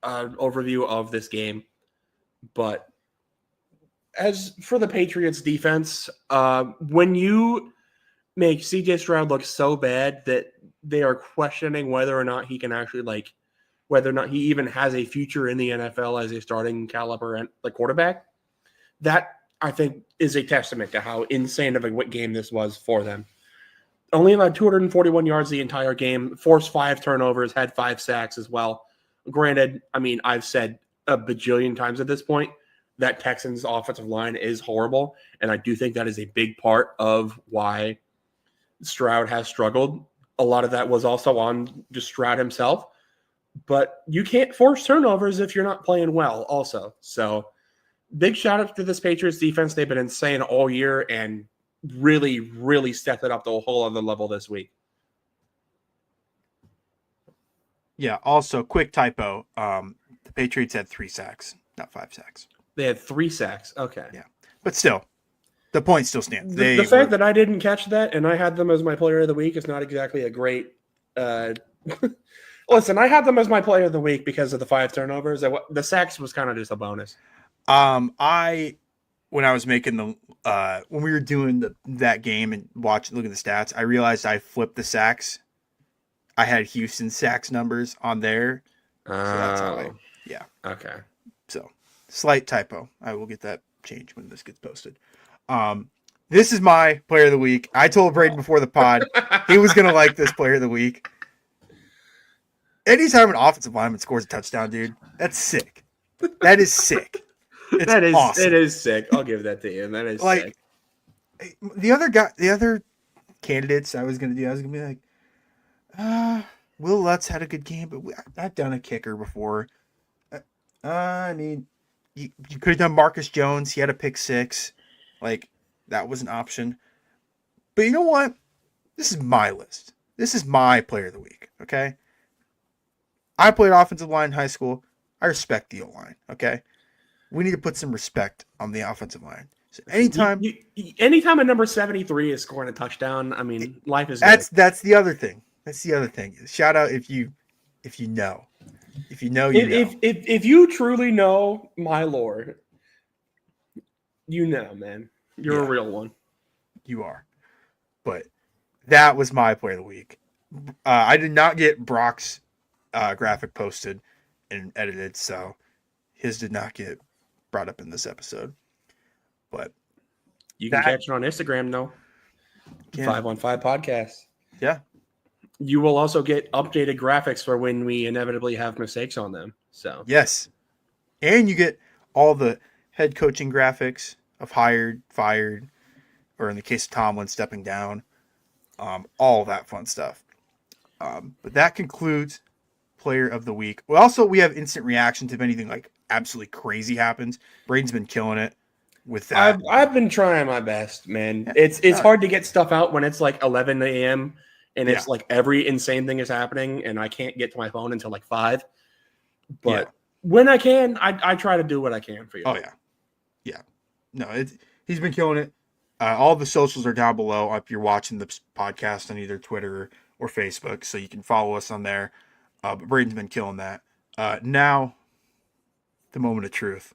overview of this game, but as for the Patriots defense, when you make CJ Stroud look so bad that they are questioning whether or not he can actually whether or not he even has a future in the NFL as a starting caliber and the quarterback, that I think is a testament to how insane of a game this was for them. Only allowed 241 yards the entire game, forced 5 turnovers, had 5 sacks as well. Granted, I mean, I've said a bajillion times at this point that Texans offensive line is horrible, and I do think that is a big part of why Stroud has struggled. A lot of that was also on just Stroud himself, but you can't force turnovers if you're not playing well also. So big shout out to this Patriots defense. They've been insane all year and really, really stepped it up to a whole other level this week.
Yeah, also, quick typo. The Patriots had 3 sacks, not 5 sacks.
They had 3 sacks. Okay.
Yeah. But still, the point still stands.
The fact that I didn't catch that and I had them as my player of the week is not exactly a great listen, I had them as my player of the week because of the 5 turnovers. The sacks was kind of just a bonus.
When I was making when we were doing that game and looking at the stats, I realized I flipped the sacks. I had Houston sacks numbers on there. So that's how
Okay.
So, slight typo. I will get that changed when this gets posted. This is my player of the week. I told Braden before the pod he was going to like this player of the week. Anytime an offensive lineman scores a touchdown, dude, that's sick. That is sick. It's awesome.
It is sick. I'll give that to you. That is
like
sick.
the other candidates I was gonna be like, Will Lutz had a good game, but I've done a kicker before. I mean, you could have done Marcus Jones. He had a pick six. Like, that was an option. But you know what? This is my list. This is my player of the week, okay? I played offensive line in high school. I respect the O-line, okay? We need to put some respect on the offensive line. So anytime
a number 73 is scoring a touchdown, I mean, life is
that's
good.
That's the other thing. Shout out if you know. If you know, you know.
If you truly know my Lord, you know, man. You're a real one.
You are. But that was my player of the week. I did not get Brock's graphic posted and edited, so his did not get brought up in this episode. But
you can catch it on Instagram, though. 515 Podcast.
Yeah.
You will also get updated graphics for when we inevitably have mistakes on them. So
yes. And you get all the head coaching graphics of hired, fired, or in the case of Tomlin, stepping down. All that fun stuff. But that concludes player of the week. Well, also, we have instant reactions if anything like absolutely crazy happens. Braden's been killing it with that.
I've been trying my best, man. Yeah. It's hard to get stuff out when it's like 11 a.m. and it's like every insane thing is happening, and I can't get to my phone until like 5. But when I can, I try to do what I can for you.
Oh, yeah. Yeah. No, he's been killing it. All the socials are down below if you're watching the podcast on either Twitter or Facebook, so you can follow us on there. But Braden's been killing that. Now, the moment of truth.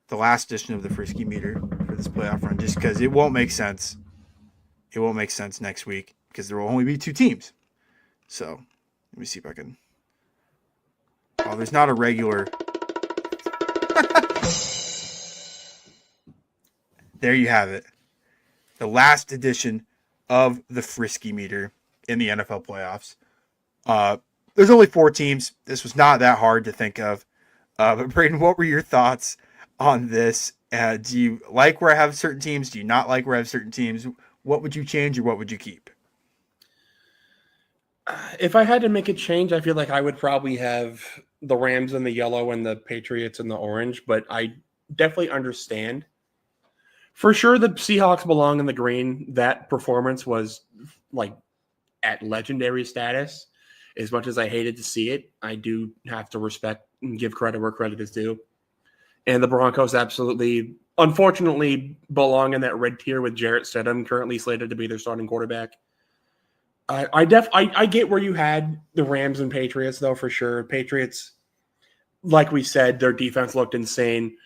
The last edition of the Frisky Meter for this playoff run, just because it won't make sense. It won't make sense next week because there will only be 2 teams. So, let me see if I can. Oh, there's not a regular. There you have it. The last edition of the Frisky Meter in the NFL playoffs. There's only 4 teams. This was not that hard to think of. But Braden, what were your thoughts on this? Do you like where I have certain teams? Do you not like where I have certain teams? What would you change or what would you keep?
If I had to make a change, I feel like I would probably have the Rams in the yellow and the Patriots in the orange, but I definitely understand. For sure, the Seahawks belong in the green. That performance was like at legendary status. As much as I hated to see it, I do have to respect and give credit where credit is due. And the Broncos absolutely, unfortunately, belong in that red tier with Jarrett Stidham, currently slated to be their starting quarterback. I get where you had the Rams and Patriots, though, for sure. Patriots, like we said, their defense looked insane.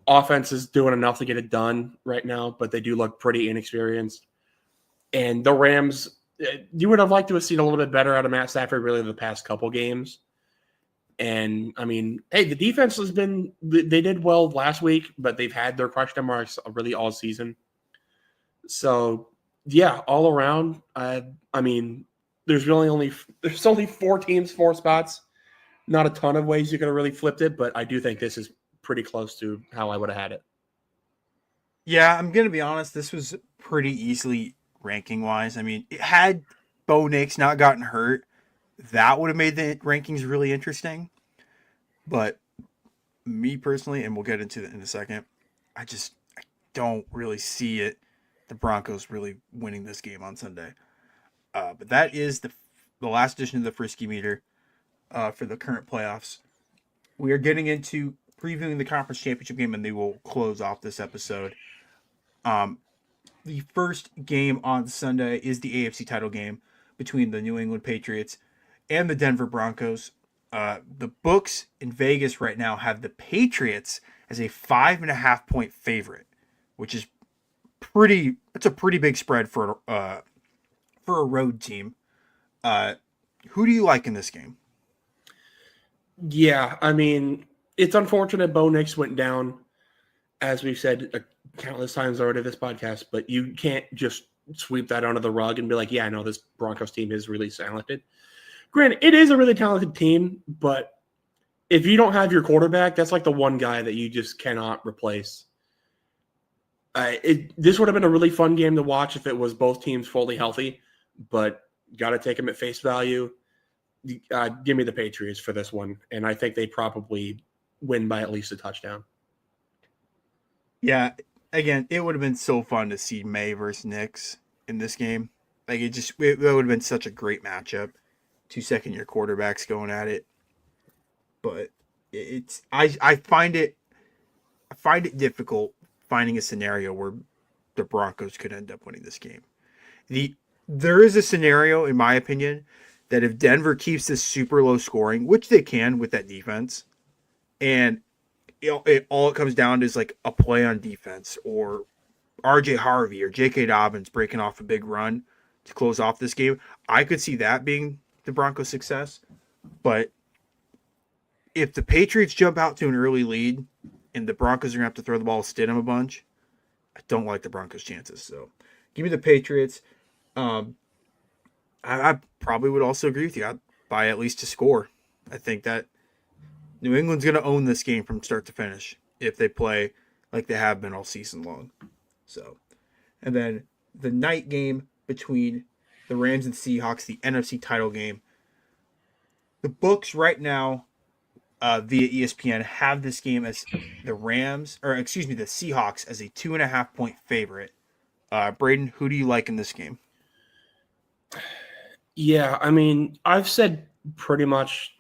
Offense is doing enough to get it done right now, but they do look pretty inexperienced. And the Rams, you would have liked to have seen a little bit better out of Matt Stafford really the past couple games. And, I mean, hey, the defense has been – they did well last week, but they've had their question marks really all season. So, yeah, all around, I mean, there's only 4 teams, 4 spots. Not a ton of ways you could have really flipped it, but I do think this is pretty close to how I would have had it.
Yeah, I'm going to be honest. This was pretty easily ranking-wise. I mean, had Bo Nix not gotten hurt, that would have made the rankings really interesting. But me personally, and we'll get into it in a second, I don't really see it. The Broncos really winning this game on Sunday. But that is the last edition of the Frisky Meter for the current playoffs. We are getting into previewing the conference championship game, and they will close off this episode. The first game on Sunday is the AFC title game between the New England Patriots and the Denver Broncos. The books in Vegas right now have the Patriots as a 5.5 point favorite, which is it's a pretty big spread for a road team. Who do you like in this game?
Yeah, I mean, It's unfortunate Bo Nix went down, as we've said countless times already this podcast, but you can't just sweep that under the rug and be like, yeah, I know this Broncos team is really talented. Granted, it is a really talented team, but if you don't have your quarterback, that's like the one guy that you just cannot replace. This would have been a really fun game to watch if it was both teams fully healthy, but got to take them at face value. Give me the Patriots for this one, and I think they probably win by at least a touchdown.
Yeah, again, it would have been so fun to see May versus Knicks in this game. Like it would have been such a great matchup. 2 second-year quarterbacks going at it. But I find it difficult finding a scenario where the Broncos could end up winning this game. There is a scenario, in my opinion, that if Denver keeps this super low scoring, which they can with that defense, and all it comes down to is like a play on defense or RJ Harvey or J.K. Dobbins breaking off a big run to close off this game, I could see that being the Broncos' success. But if the Patriots jump out to an early lead and the Broncos are going to have to throw the ball to Stidham a bunch, I don't like the Broncos' chances. So give me the Patriots. I probably would also agree with you. I'd buy at least a score. I think that New England's going to own this game from start to finish if they play like they have been all season long. So, and then the night game between the Rams and Seahawks, the NFC title game. The books right now via ESPN have this game as the Seahawks as a 2.5-point favorite. Braden, who do you like in this game?
Yeah, I mean, I've said pretty much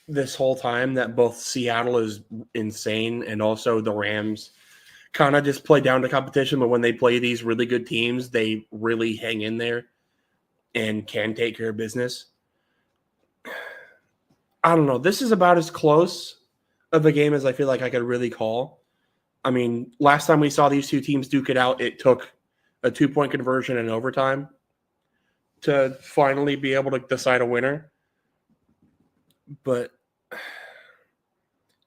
this whole time that both Seattle is insane and also the Rams kind of just play down to competition, but when they play these really good teams, they really hang in there and can take care of business. I don't know. This is about as close of a game as I feel like I could really call. I mean, last time we saw these two teams duke it out, it took a 2-point conversion in overtime to finally be able to decide a winner. But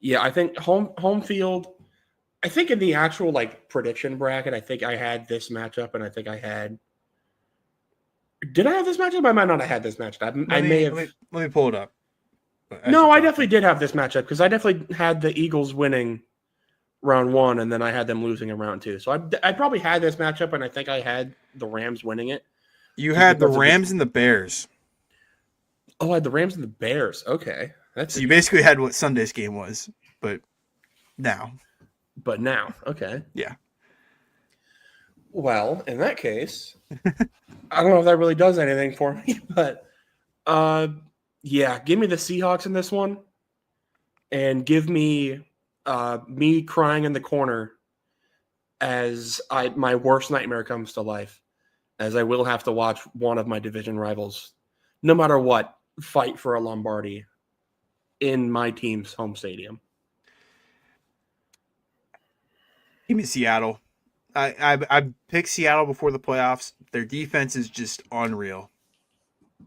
yeah, I think home field. I think in the actual like prediction bracket, I think I had this matchup, and I think I had. Did I have this matchup? I might not have had this matchup. I may have.
Let me pull it up.
No, I definitely did have this matchup because I definitely had the Eagles winning round 1, and then I had them losing in round 2. So I probably had this matchup, and I think I had the Rams winning it.
You had the Rams and the Bears.
Oh, I had the Rams and the Bears. Okay.
So you basically had what Sunday's game was, but now.
Okay.
Yeah.
Well, in that case, I don't know if that really does anything for me, but yeah, give me the Seahawks in this one, and give me me crying in the corner as my worst nightmare comes to life, as I will have to watch one of my division rivals, no matter what, fight for a Lombardi in my team's home stadium.
Give me Seattle. I picked Seattle before the playoffs. Their defense is just unreal.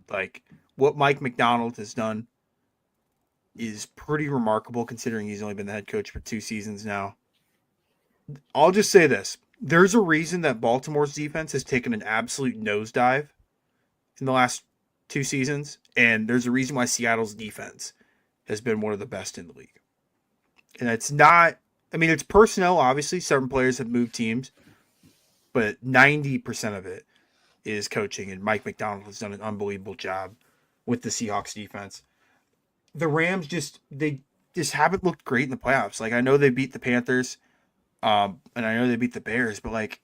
Like, what Mike McDonald has done is pretty remarkable considering he's only been the head coach for 2 seasons now. I'll just say this. There's a reason that Baltimore's defense has taken an absolute nosedive in the last 2 seasons, and there's a reason why Seattle's defense has been one of the best in the league. And it's not, I mean, it's personnel, obviously. Certain players have moved teams, but 90% of it is coaching, and Mike McDonald has done an unbelievable job with the Seahawks defense. The Rams they haven't looked great in the playoffs. Like, I know they beat the Panthers, and I know they beat the Bears, but like,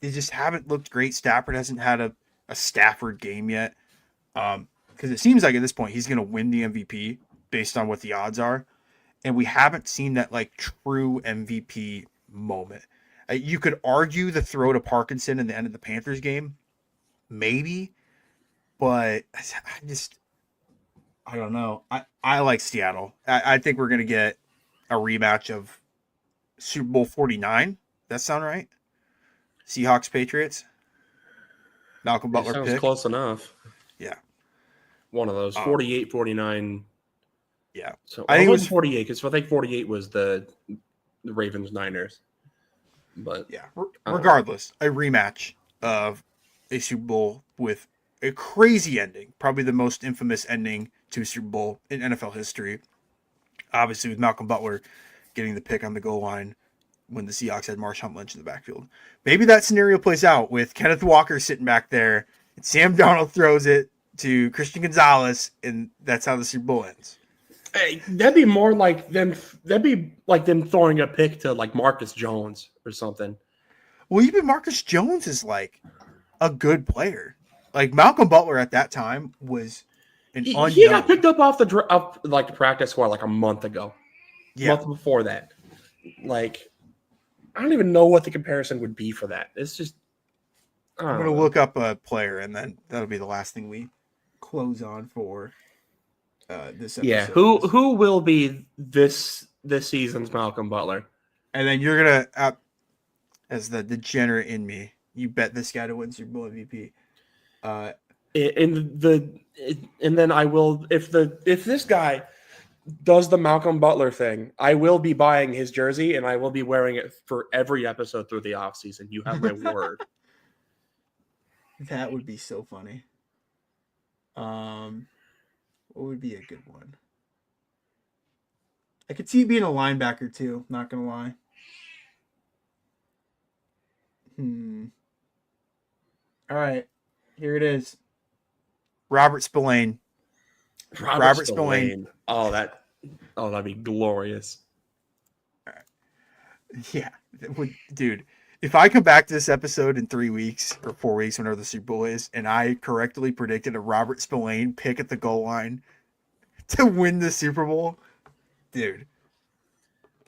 they just haven't looked great. Stafford hasn't had a Stafford game yet, because it seems like at this point he's going to win the MVP based on what the odds are, and we haven't seen that like true MVP moment. You could argue the throw to Parkinson in the end of the Panthers game, maybe, but I don't know. I like Seattle. I think we're going to get a rematch of Super Bowl 49. That sound right? Seahawks Patriots. Malcolm Butler
sounds
pick.
close enough.
Yeah.
One of those 48-49
Yeah.
So
I think it was
48 because I think 48 was the Ravens Niners. But
yeah. Regardless, a rematch of a Super Bowl with a crazy ending, probably the most infamous ending to a Super Bowl in NFL history. Obviously, with Malcolm Butler getting the pick on the goal line when the Seahawks had Marshawn Lynch in the backfield. Maybe that scenario plays out with Kenneth Walker sitting back there, and Sam Darnold throws it to Christian Gonzalez, and that's how the Super Bowl ends.
hey, that'd be more like them. That'd be like them throwing a pick to like Marcus Jones or something.
Well, even Marcus Jones is like a good player. Like Malcolm Butler at that time was an
He got
unknown.
picked up off the practice squad like a month ago.
Yeah.
Month before that. Like, I don't even know what the comparison would be for that. It's just
I'm going to look up a player, and then that'll be the last thing we close on for this episode.
Yeah, who will be this season's Malcolm Butler?
And then you're going to, as the degenerate in me, you bet this guy to win Super Bowl MVP.
And then I will if this guy does the Malcolm Butler thing, I will be buying his jersey and I will be wearing it for every episode through the offseason. You have my word.
That would be so funny. What would be a good one? I could see it being a linebacker too, not gonna lie. All right. Here it is. Robert Spillane.
Robert Spillane. That'd be glorious.
Yeah. Dude, if I come back to this episode in 3 weeks or 4 weeks, whenever the Super Bowl is, and I correctly predicted a Robert Spillane pick at the goal line to win the Super Bowl, dude.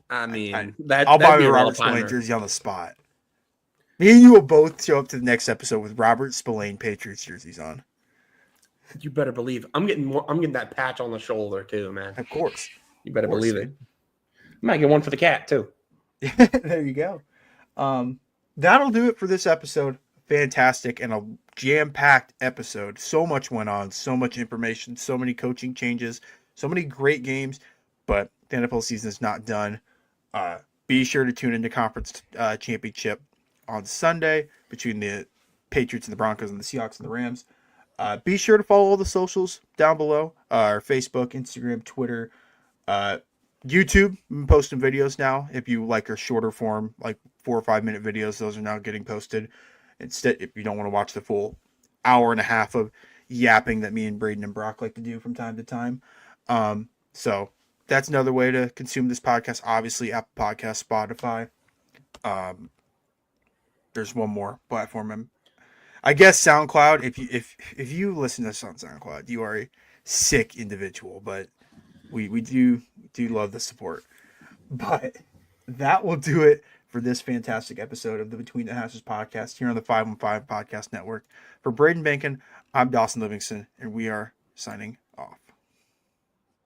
I mean,
I'll buy a Robert Spillane jersey on the spot. Me and you will both show up to the next episode with Robert Spillane Patriots jerseys on.
You better believe I'm getting that patch on the shoulder too, man.
Of course.
You better believe it. I might get one for the cat too.
There you go. That'll do it for this episode. Fantastic and a jam-packed episode. So much went on, so much information, so many coaching changes, so many great games, but the NFL season is not done. Be sure to tune into Conference Championship on Sunday between the Patriots and the Broncos and the Seahawks and the Rams. Be sure to follow all the socials down below. Our Facebook, Instagram, Twitter, YouTube. I'm posting videos now. If you like our shorter form, like 4 or 5 minute videos, those are now getting posted. Instead, if you don't want to watch the full hour and a half of yapping that me and Braden and Brock like to do from time to time. So that's another way to consume this podcast. Obviously, Apple Podcasts, Spotify. There's one more platform. I guess SoundCloud. If you listen to us on SoundCloud, you are a sick individual, but we do love the support. But that will do it for this fantastic episode of the Between the Hashes podcast here on the 515 Podcast Network. For Braden Bankin, I'm Dawson Livingston, and we are signing